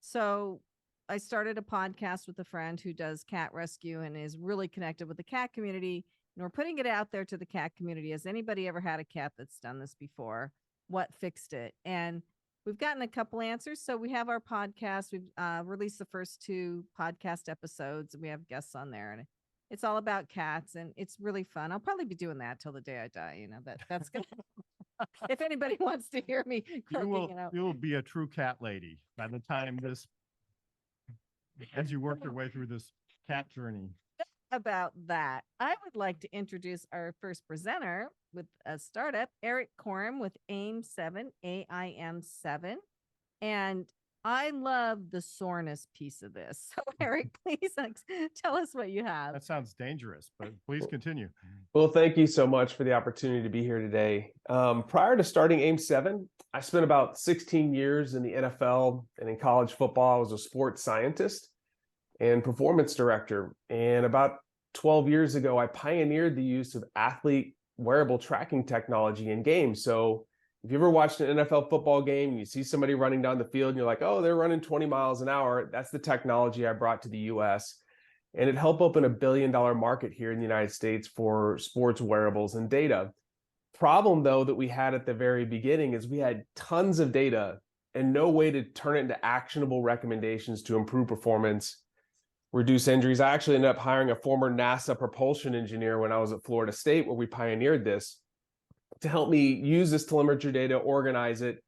So I started a podcast with a friend who does cat rescue and is really connected with the cat community. And we're putting it out there to the cat community. Has anybody ever had a cat that's done this before? What fixed it? And we've gotten a couple answers. So we have our podcast. We've released the first 2 podcast episodes, and we have guests on there. And it's all about cats, and it's really fun. I'll probably be doing that till the day I die. You know, that's good. If anybody wants to hear me, You will be a true cat lady by the time as you work your way through this cat journey. About that, I would like to introduce our first presenter with a startup, Erik Korem with AIM7, AIM7. And I love the soreness piece of this. So Erik, please tell us what you have. That sounds dangerous, but please continue. Well, thank you so much for the opportunity to be here today. Prior to starting AIM7, I spent about 16 years in the NFL and in college football. I was a sports scientist and performance director. And about 12 years ago, I pioneered the use of athlete wearable tracking technology in games. So if you ever watched an NFL football game and you see somebody running down the field and you're like, oh, they're running 20 miles an hour, that's the technology I brought to the US. And it helped open $1 billion market here in the United States for sports wearables and data. Problem, though, that we had at the very beginning is we had tons of data and no way to turn it into actionable recommendations to improve performance, reduce injuries. I actually ended up hiring a former NASA propulsion engineer when I was at Florida State, where we pioneered this, to help me use this telemetry data, organize it.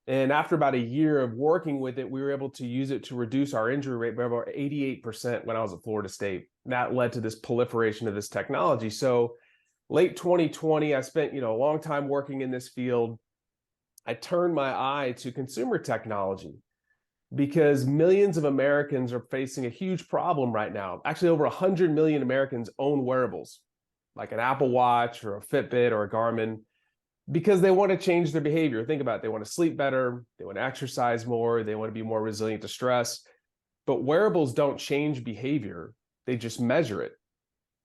And after about a year of working with it, we were able to use it to reduce our injury rate by about 88% when I was at Florida State. That led to this proliferation of this technology. So late 2020, I spent a long time working in this field. I turned my eye to consumer technology, because millions of Americans are facing a huge problem right now. Actually, over 100 million Americans own wearables, like an Apple Watch or a Fitbit or a Garmin, because they want to change their behavior. Think about it. They want to sleep better. They want to exercise more. They want to be more resilient to stress. But wearables don't change behavior. They just measure it.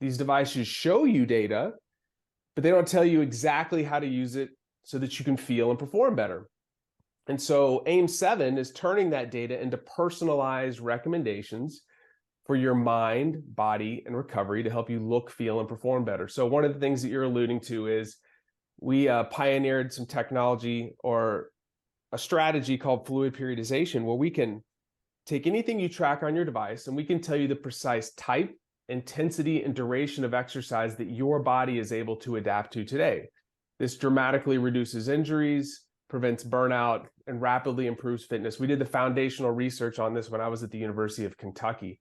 These devices show you data, but they don't tell you exactly how to use it so that you can feel and perform better. And so AIM7 is turning that data into personalized recommendations for your mind, body, and recovery to help you look, feel, and perform better. So one of the things that you're alluding to is we pioneered some technology or a strategy called fluid periodization, where we can take anything you track on your device and we can tell you the precise type, intensity, and duration of exercise that your body is able to adapt to today. This dramatically reduces injuries, prevents burnout, and rapidly improves fitness. We did the foundational research on this when I was at the University of Kentucky.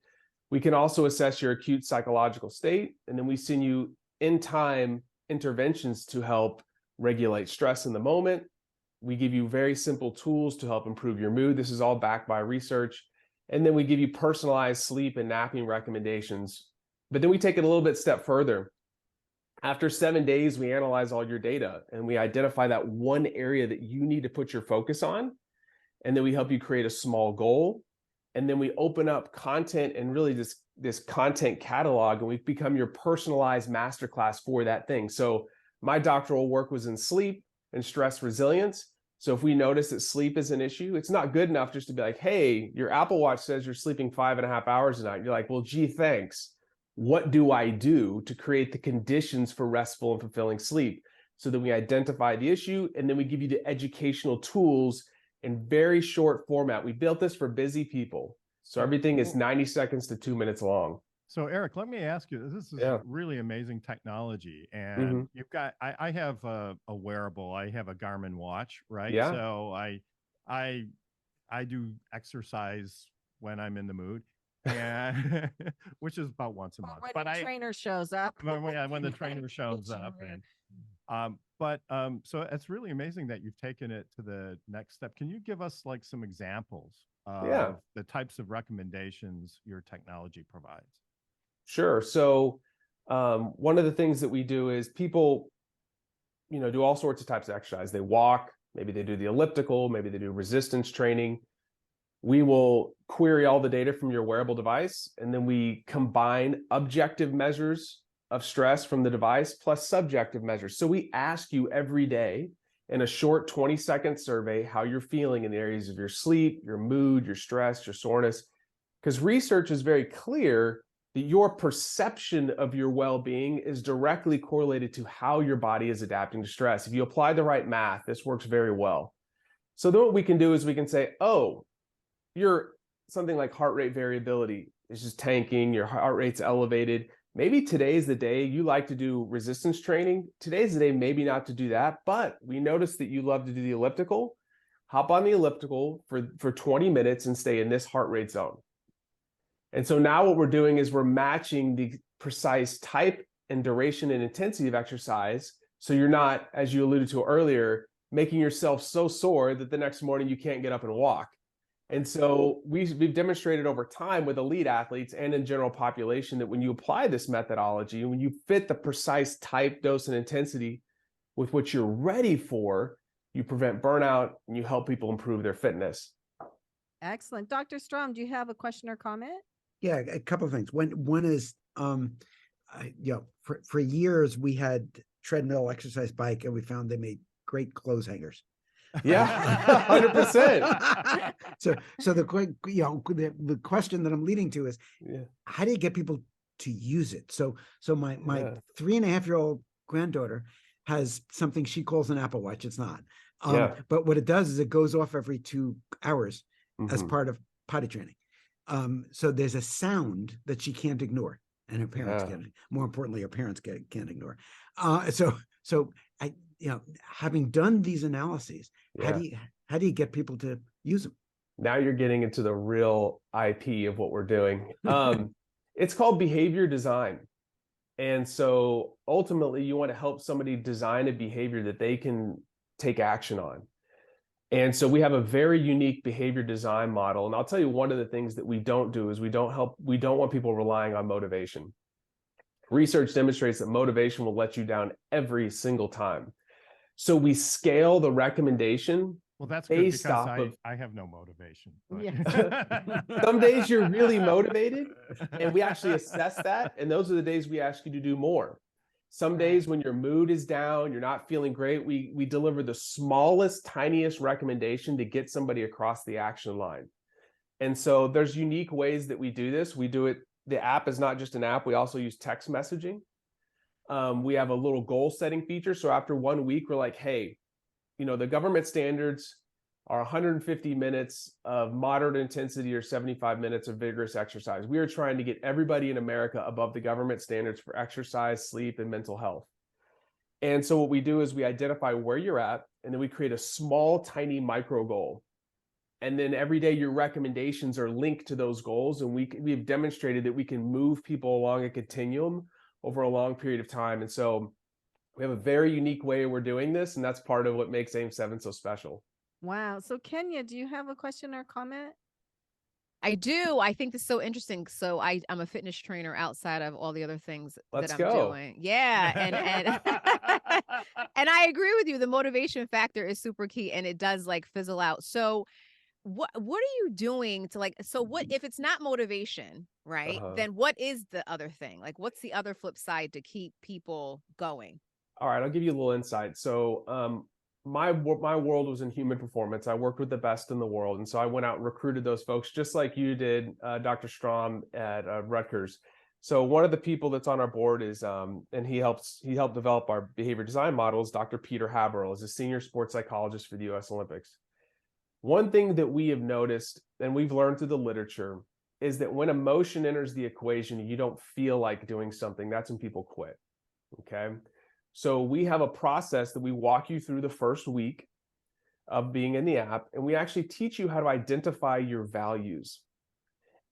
We can also assess your acute psychological state, and then we send you in-time interventions to help regulate stress in the moment. We give you very simple tools to help improve your mood. This is all backed by research. And then we give you personalized sleep and napping recommendations. But then we take it a little bit step further. After 7 days, we analyze all your data and we identify that one area that you need to put your focus on. And then we help you create a small goal. And then we open up content and really this content catalog, and we've become your personalized masterclass for that thing. So my doctoral work was in sleep and stress resilience. So if we notice that sleep is an issue, it's not good enough just to be like, hey, your Apple Watch says you're sleeping 5.5 hours a night. You're like, well, gee, thanks. What do I do to create the conditions for restful and fulfilling sleep? So that we identify the issue, and then we give you the educational tools in very short format. We built this for busy people. So everything is 90 seconds to 2 minutes long. So Erik, let me ask you, this is really amazing technology. And you've got, I have a wearable, I have a Garmin watch, right? Yeah. So I do exercise when I'm in the mood, and which is about once a month. But the trainer shows up. When the trainer shows up. And so it's really amazing that you've taken it to the next step. Can you give us like some examples of the types of recommendations your technology provides? Sure. So one of the things that we do is people, do all sorts of types of exercise. They walk, maybe they do the elliptical, maybe they do resistance training. We will query all the data from your wearable device, and then we combine objective measures of stress from the device plus subjective measures. So we ask you every day in a short 20-second survey how you're feeling in the areas of your sleep, your mood, your stress, your soreness, because research is very clear that your perception of your well-being is directly correlated to how your body is adapting to stress. If you apply the right math, this works very well. So then what we can do is we can say, oh, you're something like heart rate variability is just tanking, your heart rate's elevated. Maybe today's the day you like to do resistance training. Today's the day maybe not to do that, but we noticed that you love to do the elliptical. Hop on the elliptical for 20 minutes and stay in this heart rate zone. And so now what we're doing is we're matching the precise type and duration and intensity of exercise. So you're not, as you alluded to earlier, making yourself so sore that the next morning you can't get up and walk. And so we've demonstrated over time with elite athletes and in general population that when you apply this methodology, when you fit the precise type, dose, and intensity with what you're ready for, you prevent burnout and you help people improve their fitness. Excellent. Dr. Strom, do you have a question or comment? Yeah, a couple of things. One is, for years we had treadmill exercise bike, and we found they made great clothes hangers. Yeah, 100%. So the question that I'm leading to is, how do you get people to use it? So my 3.5-year-old granddaughter has something she calls an Apple Watch. It's not, but what it does is it goes off every 2 hours as part of potty training. So there's a sound that she can't ignore, and her parents can't. More importantly, her parents can't ignore. So I, having done these analyses, how do you get people to use them? Now you're getting into the real IP of what we're doing. It's called behavior design. And so ultimately you want to help somebody design a behavior that they can take action on. And so we have a very unique behavior design model. And I'll tell you, one of the things that we don't do is we don't want people relying on motivation. Research demonstrates that motivation will let you down every single time. So we scale the recommendation. Well, that's good because I have no motivation. Some days you're really motivated, and we actually assess that. And those are the days we ask you to do more. Some days when your mood is down, you're not feeling great, we deliver the smallest, tiniest recommendation to get somebody across the action line. And so there's unique ways that we do this. We do it. The app is not just an app. We also use text messaging. We have a little goal setting feature. So after 1 week, we're like, hey, the government standards are 150 minutes of moderate intensity or 75 minutes of vigorous exercise. We are trying to get everybody in America above the government standards for exercise, sleep, and mental health. And so what we do is we identify where you're at, and then we create a small, tiny micro goal. And then every day your recommendations are linked to those goals. And we've demonstrated that we can move people along a continuum over a long period of time. And so we have a very unique way we're doing this, and that's part of what makes AIM7 so special. Wow. So Kenya, do you have a question or comment? I do. I think this is so interesting. So I'm a fitness trainer outside of all the other things Let's that I'm go. doing. Yeah. And and I agree with you. The motivation factor is super key, and it does like fizzle out. So what are you doing to what if it's not motivation, right? Then what is the other thing? Like, what's the other flip side to keep people going? All right, I'll give you a little insight. So my world was in human performance. I worked with the best in the world. And so I went out and recruited those folks just like you did, Dr. Strom at Rutgers. So one of the people that's on our board is, and he helped develop our behavior design models, Dr. Peter Haberl is a senior sports psychologist for the U.S. Olympics. One thing that we have noticed, and we've learned through the literature, is that when emotion enters the equation, you don't feel like doing something. That's when people quit. Okay. So we have a process that we walk you through the first week of being in the app, and we actually teach you how to identify your values.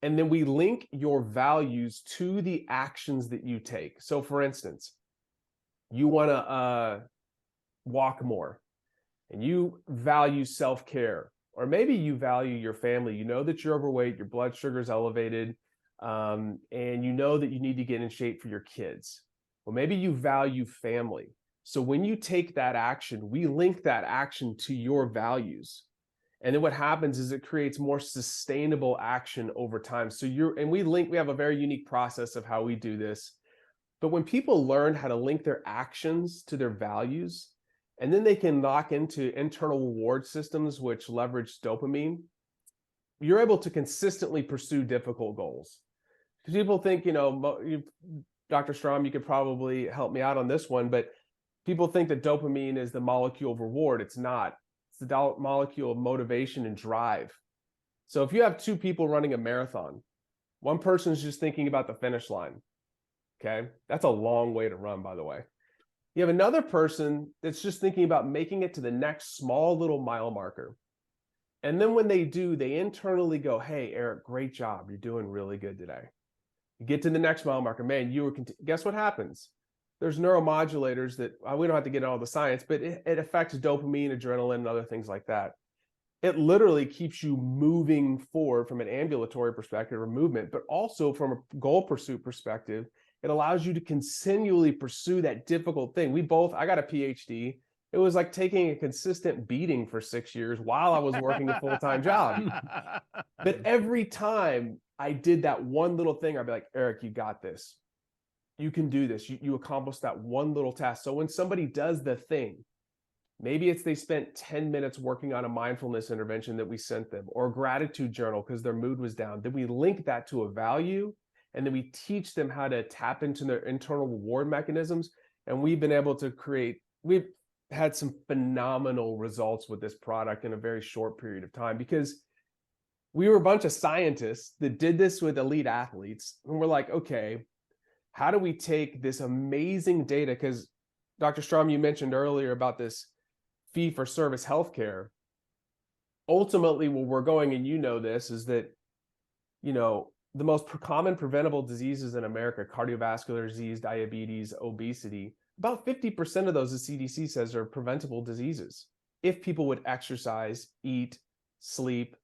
And then we link your values to the actions that you take. So for instance, you want to walk more, and you value self-care, or maybe you value your family. You know that you're overweight, your blood sugar is elevated, and you know that you need to get in shape for your kids. Well, maybe you value family. So when you take that action, we link that action to your values. And then what happens is it creates more sustainable action over time. So we have a very unique process of how we do this. But when people learn how to link their actions to their values, and then they can lock into internal reward systems, which leverage dopamine, you're able to consistently pursue difficult goals. Because people think, Dr. Strom, you could probably help me out on this one, but people think that dopamine is the molecule of reward. It's not. It's the molecule of motivation and drive. So if you have two people running a marathon, one person's just thinking about the finish line. Okay. That's a long way to run, by the way. You have another person that's just thinking about making it to the next small little mile marker. And then when they do, they internally go, hey, Erik, great job. You're doing really good today. You get to the next mile marker, man, guess what happens? There's neuromodulators that we don't have to get into all the science, but it affects dopamine, adrenaline, and other things like that. It literally keeps you moving forward from an ambulatory perspective or movement, but also from a goal pursuit perspective. It allows you to continually pursue that difficult thing. I got a PhD. It was like taking a consistent beating for 6 years while I was working a full-time job. But every time I did that one little thing, I'd be like, Erik, you got this. You can do this. You accomplish that one little task. So when somebody does the thing, maybe it's they spent 10 minutes working on a mindfulness intervention that we sent them, or a gratitude journal because their mood was down. Then we link that to a value, and then we teach them how to tap into their internal reward mechanisms. And we've had some phenomenal results with this product in a very short period of time, because we were a bunch of scientists that did this with elite athletes. And we're like, okay, how do we take this amazing data? Because Dr. Strom, you mentioned earlier about this fee-for-service healthcare. Ultimately, where we're going, and you know this, is that, the most common preventable diseases in America, cardiovascular disease, diabetes, obesity, about 50% of those, the CDC says, are preventable diseases if people would exercise, eat, sleep,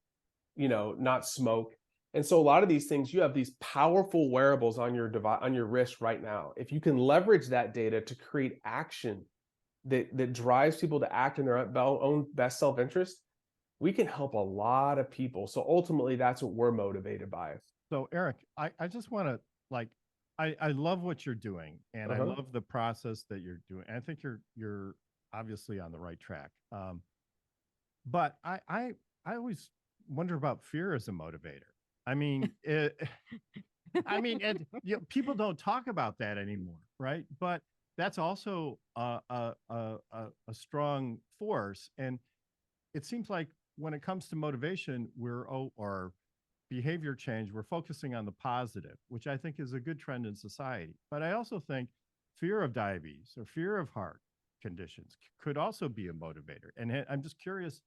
not smoke. And so a lot of these things, you have these powerful wearables on your device, on your wrist right now. If you can leverage that data to create action that drives people to act in their own best self-interest, we can help a lot of people. So ultimately, that's what we're motivated by. So Erik, I just want to I love what you're doing, and I love the process that you're doing. I think you're obviously on the right track. But I always wonder about fear as a motivator. I mean, people don't talk about that anymore, right? But that's also a strong force, and it seems like when it comes to motivation, or behavior change, we're focusing on the positive, which I think is a good trend in society. But I also think fear of diabetes or fear of heart conditions could also be a motivator. And I'm just curious,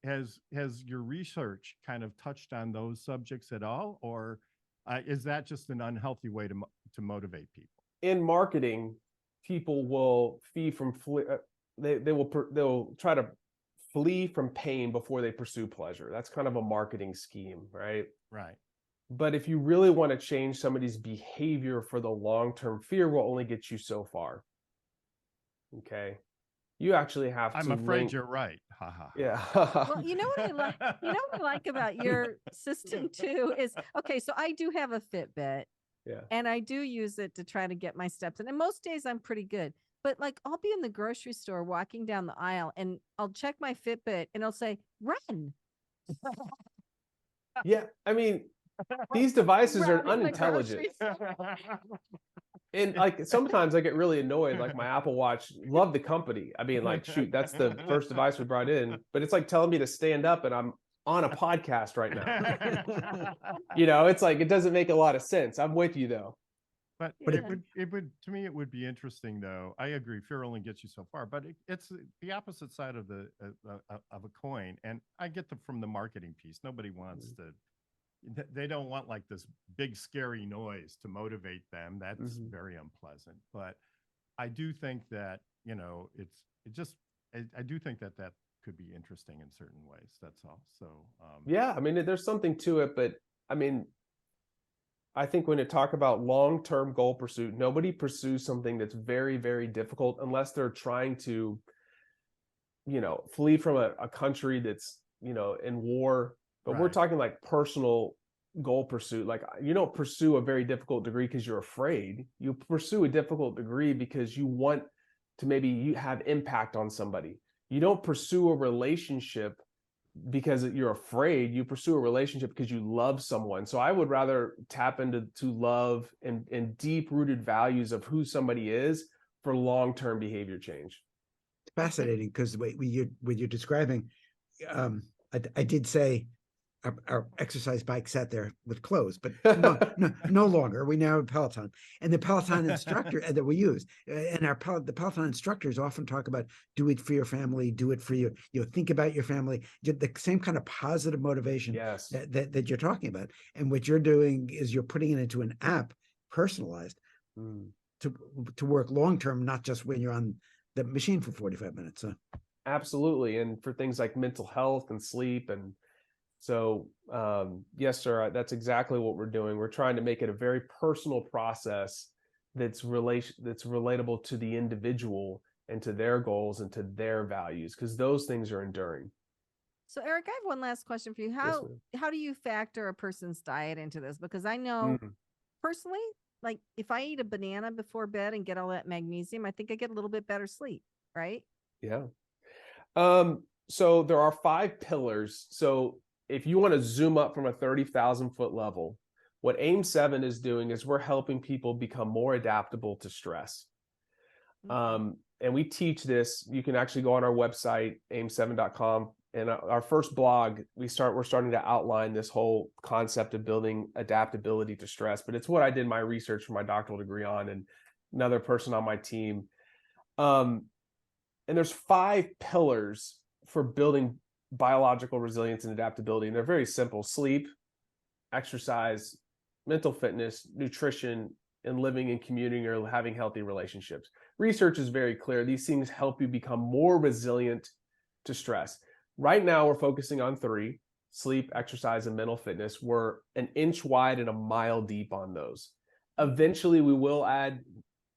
has your research kind of touched on those subjects at all, or is that just an unhealthy way to motivate people? In marketing, people will they'll try to flee from pain before they pursue pleasure. That's kind of a marketing scheme, right? Right. But if you really want to change somebody's behavior for the long term, fear will only get you so far. Okay. You actually have to. I'm afraid you're right. Ha ha. Yeah. Well, you know what I like about your system too is, okay, so I do have a Fitbit. Yeah. And I do use it to try to get my steps in. And most days I'm pretty good. But like I'll be in the grocery store walking down the aisle and I'll check my Fitbit and it'll say, run. Yeah. I mean, these devices are unintelligent. And like sometimes I get really annoyed, like my Apple Watch, love the company. I mean, like, shoot, that's the first device we brought in, but it's like telling me to stand up and I'm on a podcast right now. It's like, it doesn't make a lot of sense. I'm with you though. But Yeah. it would, to me, it would be interesting though. I agree. Fear only gets you so far, but it's the opposite side of of a coin. And I get from the marketing piece. Nobody wants to, they don't want like this big scary noise to motivate them. That's very unpleasant. But I do think that, I do think that could be interesting in certain ways. That's all. So, yeah, I mean, there's something to it, but I mean, I think when you talk about long-term goal pursuit, nobody pursues something that's very, very difficult unless they're trying to, flee from a country that's, in war. But we're talking like personal goal pursuit. Like, you don't pursue a very difficult degree because you're afraid. You pursue a difficult degree because you want to maybe have impact on somebody. You don't pursue a relationship because you're afraid. You pursue a relationship because you love someone. So I would rather tap into love and deep rooted values of who somebody is for long-term behavior change. It's fascinating because when you're describing, I did say our exercise bike sat there with clothes, but no longer. We now have Peloton, and the Peloton instructor that we use, and the Peloton instructors often talk about do it for your family, do it for you. Think about your family, the same kind of positive motivation that you're talking about. And what you're doing is you're putting it into an app, personalized, to work long term, not just when you're on the machine for 45 minutes. So. Absolutely, and for things like mental health and sleep and. So, yes, sir, that's exactly what we're doing. We're trying to make it a very personal process that's relatable to the individual and to their goals and to their values, because those things are enduring. So, Erik, I have one last question for you. How do you factor a person's diet into this? Because I know personally, like if I eat a banana before bed and get all that magnesium, I think I get a little bit better sleep, right? Yeah. So there are 5 pillars. So if you want to zoom up from a 30,000 foot level, what AIM7 is doing is we're helping people become more adaptable to stress. And we teach this. You can actually go on our website, aim7.com. And our first blog, we're starting to outline this whole concept of building adaptability to stress. But it's what I did my research for my doctoral degree on, and another person on my team. And there's 5 pillars for building biological resilience and adaptability. And they're very simple: sleep, exercise, mental fitness, nutrition, and living and commuting or having healthy relationships. Research is very clear. These things help you become more resilient to stress. Right now, we're focusing on 3: sleep, exercise, and mental fitness. We're an inch wide and a mile deep on those. Eventually, we will add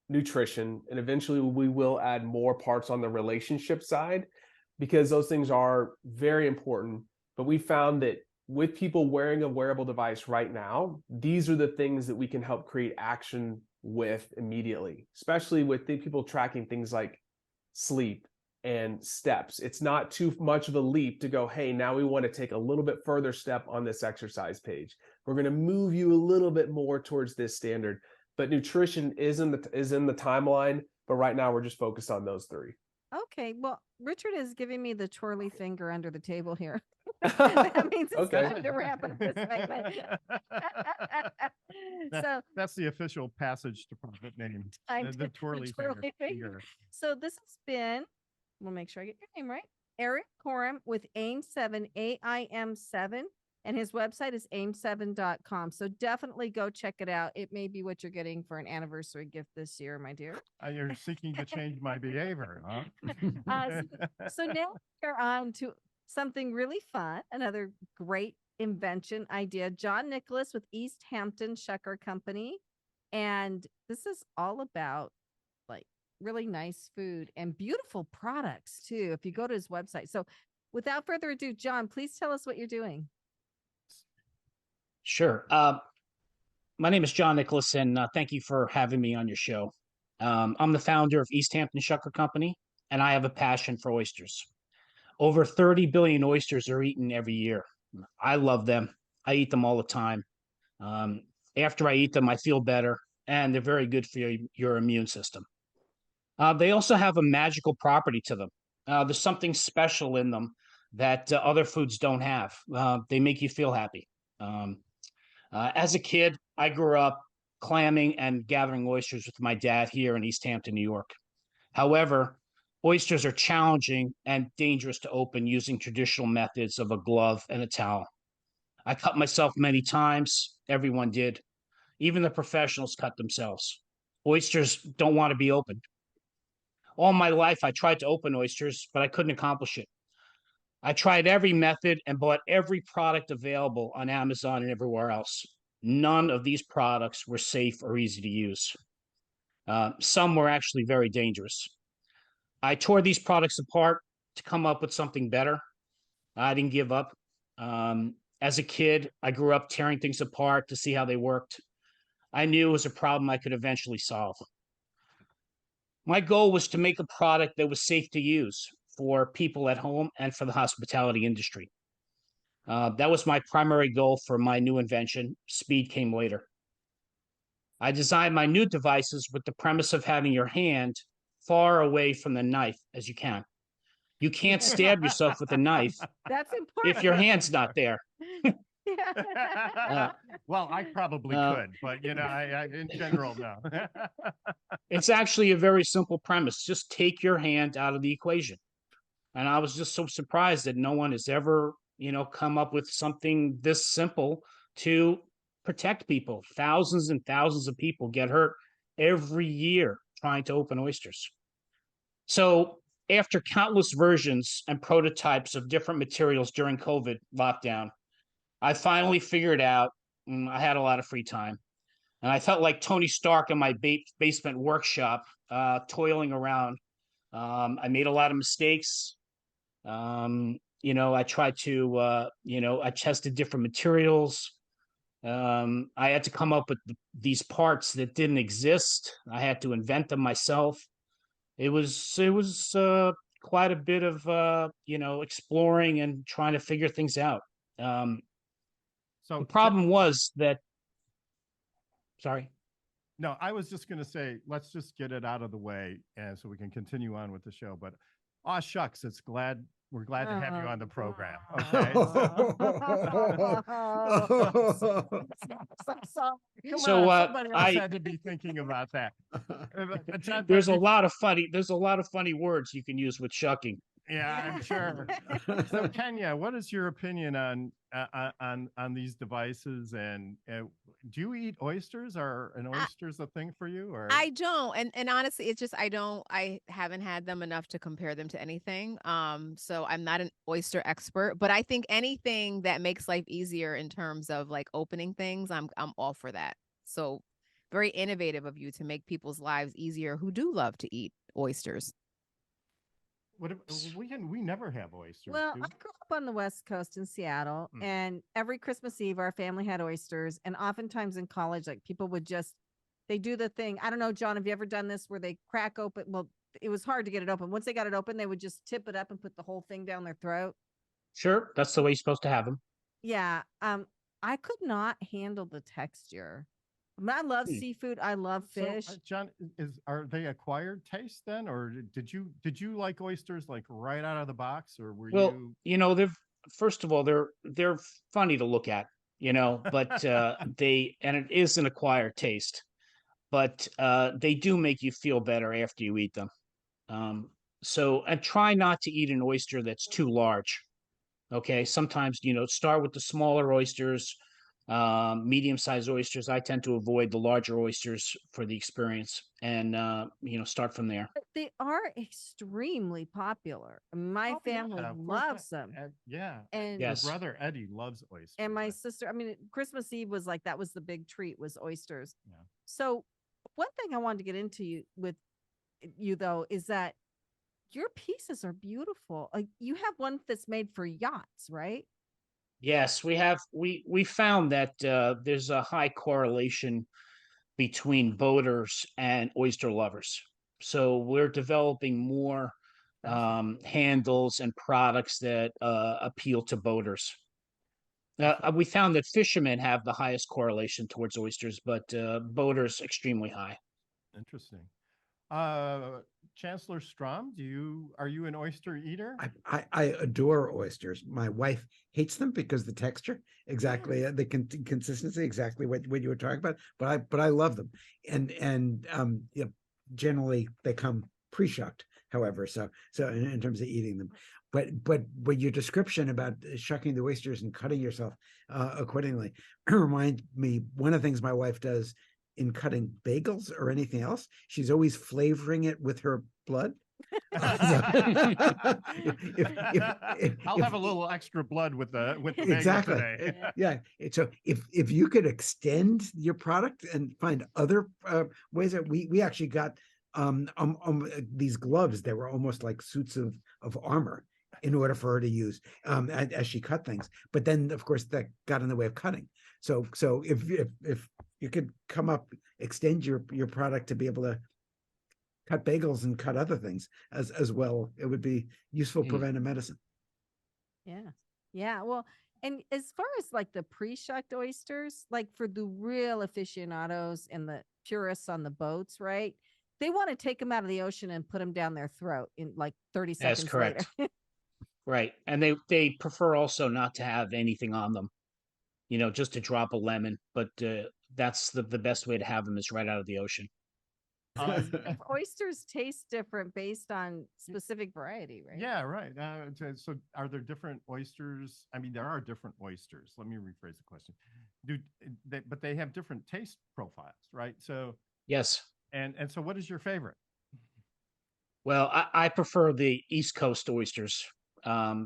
nutrition, and eventually we will add more parts on the relationship side, because those things are very important. But we found that with people wearing a wearable device right now, these are the things that we can help create action with immediately, especially with the people tracking things like sleep and steps. It's not too much of a leap to go, hey, now we want to take a little bit further step on this exercise page. We're going to move you a little bit more towards this standard. But nutrition is in the timeline. But right now we're just focused on those 3. Okay, well, Richard is giving me the twirly finger under the table here. That means it's time to wrap up this segment. So that's the official passage to profit name. The twirly finger. So this has been, we'll make sure I get your name right, Erik Korem with AIM7, AIM7, and his website is aim7.com. So definitely go check it out. It may be what you're getting for an anniversary gift this year, my dear. You're seeking to change my behavior, huh? So now we're on to something really fun, another great invention idea. John Nicholas with East Hampton Shucker Company. And this is all about like really nice food and beautiful products too, if you go to his website. So without further ado, John, please tell us what you're doing. Sure. My name is John Nicholas, and thank you for having me on your show. I'm the founder of East Hampton Shucker Company, and I have a passion for oysters. Over 30 billion oysters are eaten every year. I love them. I eat them all the time. After I eat them, I feel better. and they're very good for your immune system. They also have a magical property to them. There's something special in them that other foods don't have. They make you feel happy. As a kid, I grew up clamming and gathering oysters with my dad here in East Hampton, New York. However, oysters are challenging and dangerous to open using traditional methods of a glove and a towel. I cut myself many times. Everyone did. Even the professionals cut themselves. Oysters don't want to be opened. All my life, I tried to open oysters, but I couldn't accomplish it. I tried every method and bought every product available on Amazon and everywhere else. None of these products were safe or easy to use. Some were actually very dangerous. I tore these products apart to come up with something better. I didn't give up. As a kid, I grew up tearing things apart to see how they worked. I knew it was a problem I could eventually solve. My goal was to make a product that was safe to use for people at home and for the hospitality industry. That was my primary goal for my new invention. Speed came later. I designed my new devices with the premise of having your hand far away from the knife as you can. You can't stab yourself with a knife. That's important. If your hand's not there. Well, I probably could, but I in general, no. It's actually a very simple premise. Just take your hand out of the equation. And I was just so surprised that no one has ever, come up with something this simple to protect people. Thousands and thousands of people get hurt every year trying to open oysters. So after countless versions and prototypes of different materials during COVID lockdown, I finally figured out, I had a lot of free time, and I felt like Tony Stark in my basement workshop, toiling around. I made a lot of mistakes. I tried to, I tested different materials. I had to come up with these parts that didn't exist. I had to invent them myself. It was quite a bit of, exploring and trying to figure things out. So the problem was that, sorry. No, I was just going to say, let's just get it out of the way, and so we can continue on with the show. But, shucks, we're glad to have you on the program. Okay. Somebody else had to be thinking about that. There's a lot of funny words you can use with shucking. Yeah, I'm sure. So, Kenya, what is your opinion on these devices? And do you eat oysters? Are oysters a thing for you? Or I don't, and honestly, it's just I haven't had them enough to compare them to anything. So I'm not an oyster expert, but I think anything that makes life easier in terms of like opening things, I'm all for that. So very innovative of you to make people's lives easier who do love to eat oysters. We never have oysters. Well, I grew up on the West Coast in Seattle, and every Christmas Eve, our family had oysters. And oftentimes in college, like people would they do the thing. I don't know, John, have you ever done this where they crack open? Well, it was hard to get it open. Once they got it open, they would just tip it up and put the whole thing down their throat. Sure, that's the way you're supposed to have them. Yeah, I could not handle the texture. I love seafood. I love fish. So, John, are they acquired taste then, or did you like oysters like right out of the box, or were you? They're first of all they're funny to look at, but and it is an acquired taste, but they do make you feel better after you eat them. And try not to eat an oyster that's too large. Okay, sometimes start with the smaller oysters. Medium-sized oysters. I tend to avoid the larger oysters for the experience, and start from there. They are extremely popular. My family loves them. Yeah, and yes. My brother Eddie loves oysters. And my sister. I mean, Christmas Eve was that was the big treat, was oysters. Yeah. So one thing I wanted to get into with you though is that your pieces are beautiful. Like you have one that's made for yachts, right? Yes, we have. We found that there's a high correlation between boaters and oyster lovers. So we're developing more handles and products that appeal to boaters. We found that fishermen have the highest correlation towards oysters, but boaters extremely high. Interesting. Chancellor Strom, are you an oyster eater? I adore oysters. My wife hates them because the texture, exactly the consistency, exactly what you were talking about. But I love them, and you know, generally they come pre-shucked. However, so in terms of eating them, but your description about shucking the oysters and cutting yourself accordingly remind me one of the things my wife does in cutting bagels or anything else. She's always flavoring it with her blood. I'll have a little extra blood with the bagel exactly today. Yeah. So if you could extend your product and find other ways that we actually got these gloves that were almost like suits of armor in order for her to use as she cut things. But then of course that got in the way of cutting. So if you could extend your product to be able to cut bagels and cut other things as well, it would be useful preventive medicine. Yeah. Well, and as far as like the pre-shucked oysters, like for the real aficionados and the purists on the boats, right? They want to take them out of the ocean and put them down their throat in like 30 seconds. That's correct. Later. Right. And they prefer also not to have anything on them, you know, just a drop of lemon. But that's the best way to have them is right out of the ocean. Oysters taste different based on specific variety, right? Yeah, right. So are there different oysters? I mean, there are different oysters. Let me rephrase the question. But they have different taste profiles, right? So yes. And so what is your favorite? Well, I prefer the East Coast oysters.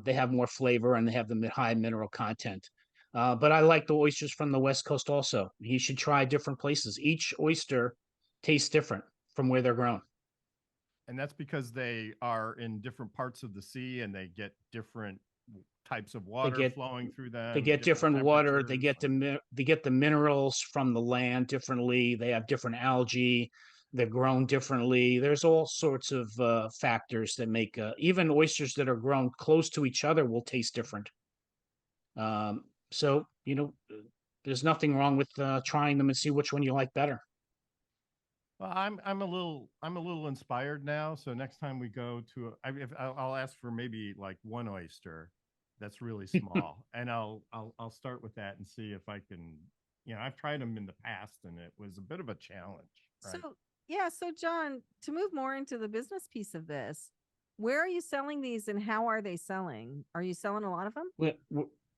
They have more flavor and they have the high mineral content. But I like the oysters from the West Coast also. You should try different places. Each oyster tastes different from where they're grown. And that's because they are in different parts of the sea and they get different types of water flowing through them. They get different water. They get the minerals from the land differently. They have different algae. They're grown differently. There's all sorts of factors that make even oysters that are grown close to each other will taste different. So, you know, there's nothing wrong with trying them and see which one you like better. Well, I'm a little inspired now. So next time we go to, I'll ask for maybe like one oyster that's really small, and I'll start with that and see if I can. You know, I've tried them in the past, and it was a bit of a challenge. Right? So John, to move more into the business piece of this, where are you selling these, and how are they selling? Are you selling a lot of them?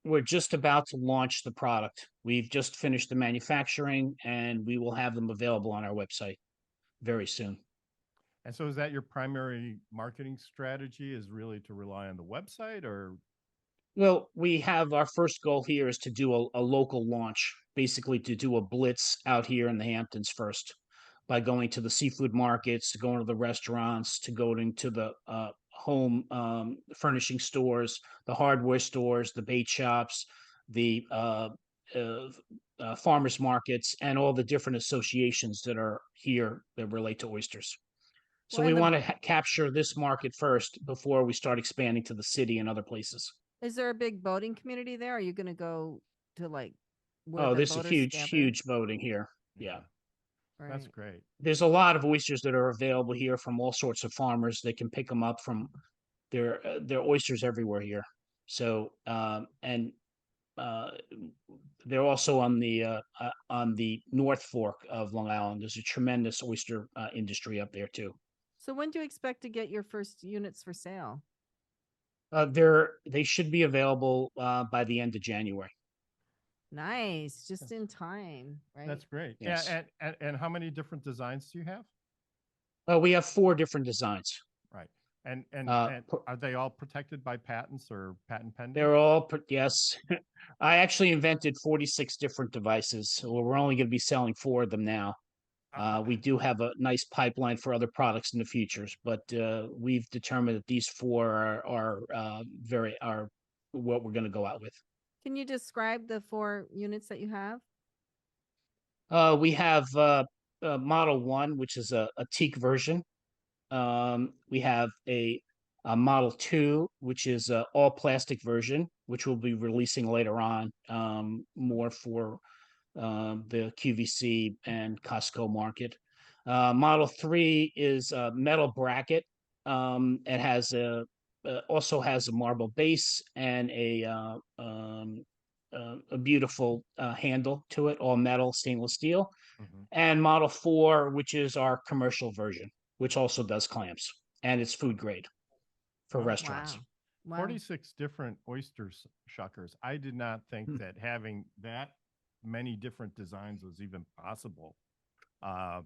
We're just about to launch the product. We've just finished the manufacturing, and we will have them available on our website very soon. And so is that your primary marketing strategy, is really to rely on the website, or? Well, we have our first goal here is to do a local launch, basically to do a blitz out here in the Hamptons first by going to the seafood markets, to going to the restaurants, to going to the home furnishing stores, the hardware stores, the bait shops, the farmers markets, and all the different associations that are here that relate to oysters. So we want to capture this market first before we start expanding to the city and other places. Is there a big boating community there? Are you going to go to like? There's a huge boating here. Yeah. Right. That's great. There's a lot of oysters that are available here from all sorts of farmers. They can pick them up from there are oysters everywhere here. So they're also on the North Fork of Long Island. There's a tremendous oyster industry up there too. So when do you expect to get your first units for sale? They should be available by the end of January. Nice, just in time, right? That's great. Yes. Yeah, and how many different designs do you have? We have 4 different designs. Right. And are they all protected by patents or patent pending? They're all yes. I actually invented 46 different devices, so we're only going to be selling 4 of them now. We do have a nice pipeline for other products in the futures, but we've determined that these 4 are what we're going to go out with. Can you describe the 4 units that you have? We have Model 1, which is a teak version. We have a Model 2, which is an all plastic version, which we'll be releasing later on, more for the QVC and Costco market. Model 3 is a metal bracket. It has also has a marble base and a beautiful handle to it, all metal, stainless steel. And Model 4, which is our commercial version, which also does clamps, and it's food grade for restaurants. Wow. 46 different oyster shuckers. I did not think that having that many different designs was even possible. So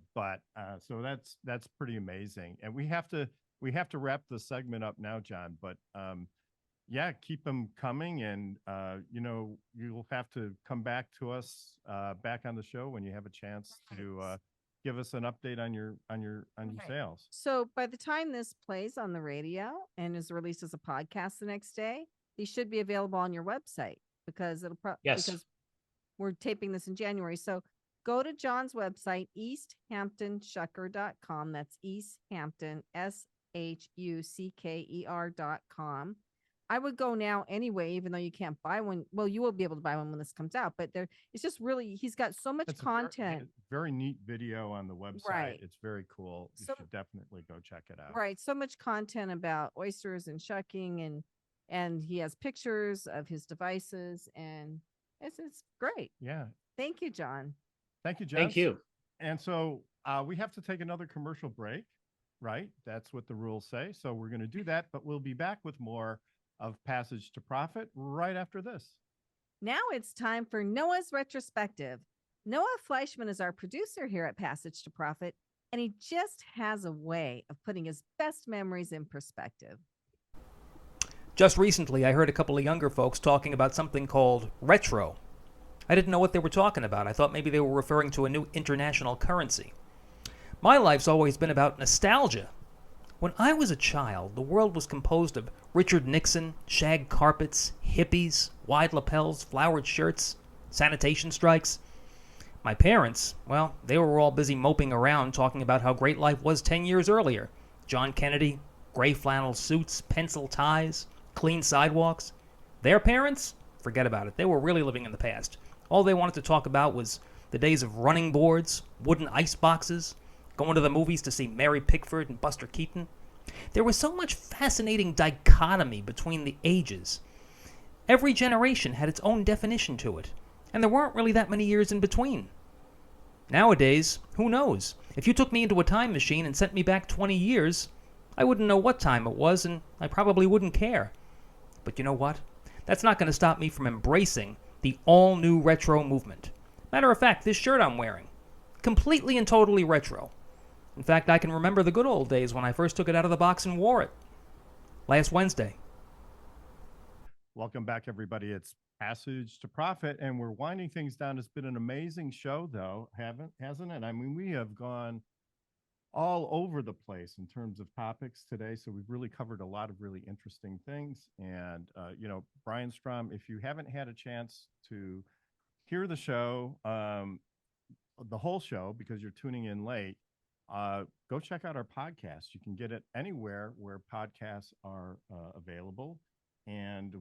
that's pretty amazing. And we have to wrap the segment up now, John, but yeah, keep them coming. And you'll have to come back to us back on the show when you have a chance to give us an update on your sales. So by the time this plays on the radio and is released as a podcast the next day, these should be available on your website, because it'll because we're taping this in January. So go to John's website, easthamptonshucker.com. That's East Hampton, SHUCKER.com. I would go now anyway, even though you can't buy one. Well, you will be able to buy one when this comes out, but it's just really, he's got so much content. Very neat video on the website. Right. It's very cool. You should definitely go check it out. Right. So much content about oysters and shucking, and he has pictures of his devices, and it's great. Yeah. Thank you, John. Thank you, John. Thank you. And so we have to take another commercial break, right? That's what the rules say. So we're going to do that, but we'll be back with more of Passage to Profit right after this. Now it's time for Noah's Retrospective. Noah Fleischman is our producer here at Passage to Profit, and he just has a way of putting his best memories in perspective. Just recently, I heard a couple of younger folks talking about something called retro. I didn't know what they were talking about. I thought maybe they were referring to a new international currency. My life's always been about nostalgia. When I was a child, the world was composed of Richard Nixon, shag carpets, hippies, wide lapels, flowered shirts, sanitation strikes. My parents, well, they were all busy moping around talking about how great life was 10 years earlier. John Kennedy, gray flannel suits, pencil ties, clean sidewalks. Their parents? Forget about it. They were really living in the past. All they wanted to talk about was the days of running boards, wooden ice boxes, going to the movies to see Mary Pickford and Buster Keaton. There was so much fascinating dichotomy between the ages. Every generation had its own definition to it, and there weren't really that many years in between. Nowadays, who knows? If you took me into a time machine and sent me back 20 years, I wouldn't know what time it was, and I probably wouldn't care. But you know what? That's not going to stop me from embracing the all-new retro movement. Matter of fact, this shirt I'm wearing, completely and totally retro. In fact, I can remember the good old days when I first took it out of the box and wore it. Last Wednesday. Welcome back, everybody. It's Passage to Profit, and we're winding things down. It's been an amazing show, though, hasn't it? I mean, we have gone all over the place in terms of topics today, so we've really covered a lot of really interesting things. And, Brian Strom, if you haven't had a chance to hear the show, the whole show, because you're tuning in late, go check out our podcast. You can get it anywhere where podcasts are available. And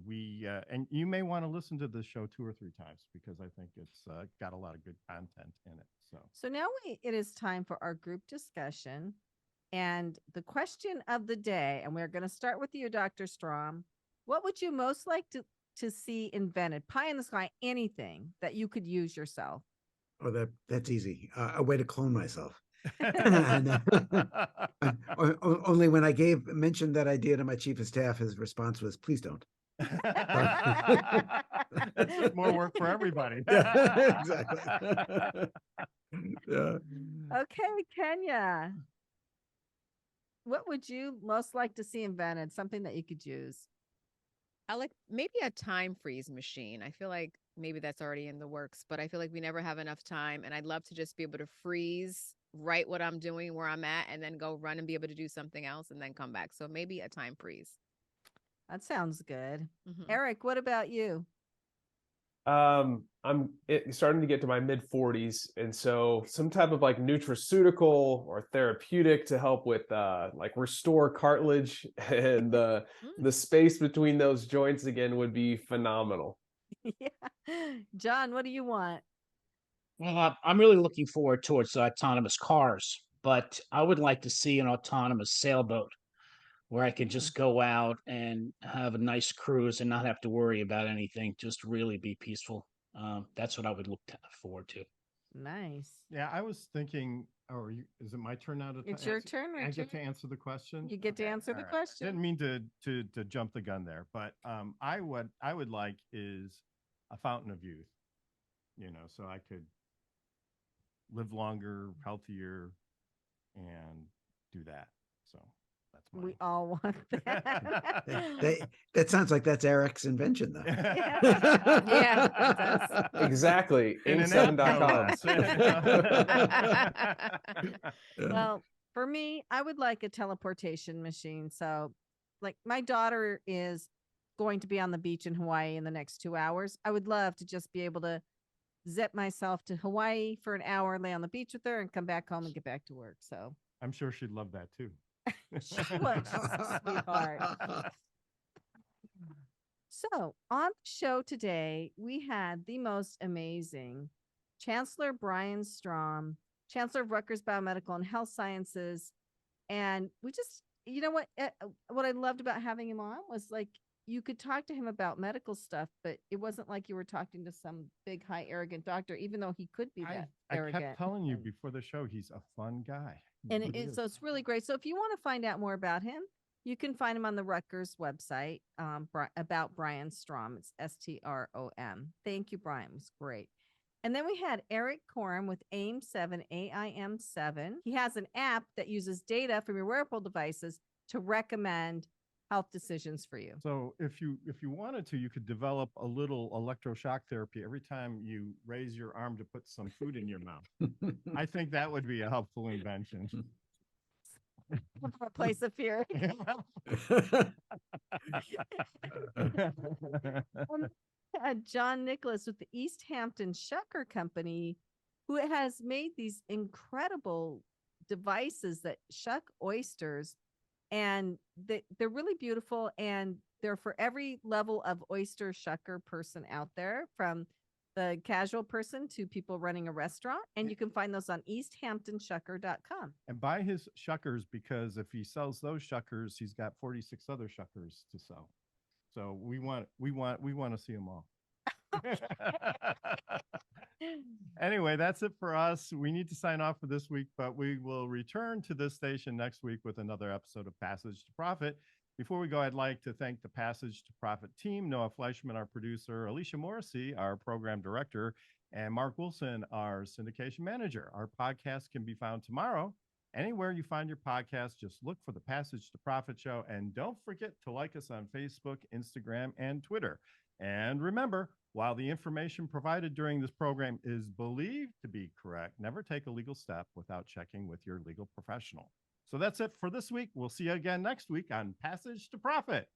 and you may want to listen to this show 2 or 3 times, because I think it's got a lot of good content in it. So now it is time for our group discussion. And the question of the day, and we're going to start with you, Dr. Strom. What would you most like to see invented? Pie in the sky, anything that you could use yourself. Oh, that's easy. A way to clone myself. Only when I mentioned that idea to my chief of staff, his response was, "Please don't." That's more work for everybody. Yeah, exactly. Yeah. Okay, Kenya. What would you most like to see invented? Something that you could use. I like maybe a time freeze machine. I feel like maybe that's already in the works, but I feel like we never have enough time, and I'd love to just be able to freeze, write what I'm doing, where I'm at, and then go run and be able to do something else and then come back. So maybe a time freeze. That sounds good. Mm-hmm. Erik, what about you? I'm starting to get to my mid 40s, and so some type of like nutraceutical or therapeutic to help with like restore cartilage and the space between those joints again would be phenomenal. Yeah. John, what do you want? Well, I'm really looking forward towards autonomous cars, but I would like to see an autonomous sailboat where I can just go out and have a nice cruise and not have to worry about anything, just really be peaceful. That's what I would look forward to. Nice. Yeah, I was thinking, is it my turn now to It's your turn, I Richard. get to answer the question? You get to answer the question. Didn't mean to jump the gun there, but I would like is a fountain of youth, so I could live longer, healthier, and do that. So that's mine. We all want that. That sounds like that's Erik's invention, though. Yeah, it does. Exactly. AIM7.com. Well, for me, I would like a teleportation machine. So, like, my daughter is going to be on the beach in Hawaii in the next 2 hours. I would love to just be able to zip myself to Hawaii for an hour, lay on the beach with her, and come back home and get back to work. So I'm sure she'd love that too. she would. She's a sweetheart. So on the show today, we had the most amazing Chancellor Brian Strom, Chancellor of Rutgers Biomedical and Health Sciences. And we just, you know what I loved about having him on was like, you could talk to him about medical stuff, but it wasn't like you were talking to some big, high, arrogant doctor, even though he could be that arrogant. I kept telling you before the show, he's a fun guy. And so it's really great. So if you want to find out more about him, you can find him on the Rutgers website about Brian Strom. It's STROM. Thank you, Brian. It was great. And then we had Erik Korem with AIM7, AIM7. He has an app that uses data from your wearable devices to recommend health decisions for you. So if you wanted to, you could develop a little electroshock therapy every time you raise your arm to put some food in your mouth. I think that would be a helpful invention. A place of fear. John Nicholas with the East Hampton Shucker Company, who has made these incredible devices that shuck oysters. And they're really beautiful, and they're for every level of oyster shucker person out there, from the casual person to people running a restaurant. And you can find those on easthamptonshucker.com. And buy his shuckers, because if he sells those shuckers, he's got 46 other shuckers to sell. So we want to see them all. Anyway, that's it for us. We need to sign off for this week, but we will return to this station next week with another episode of Passage to Profit. Before we go, I'd like to thank the Passage to Profit team, Noah Fleischman, our producer, Alicia Morrissey, our program director, and Mark Wilson, our syndication manager. Our podcast can be found tomorrow. Anywhere you find your podcast, just look for the Passage to Profit show. And don't forget to like us on Facebook, Instagram, and Twitter. And remember, while the information provided during this program is believed to be correct, never take a legal step without checking with your legal professional. So that's it for this week. We'll see you again next week on Passage to Profit.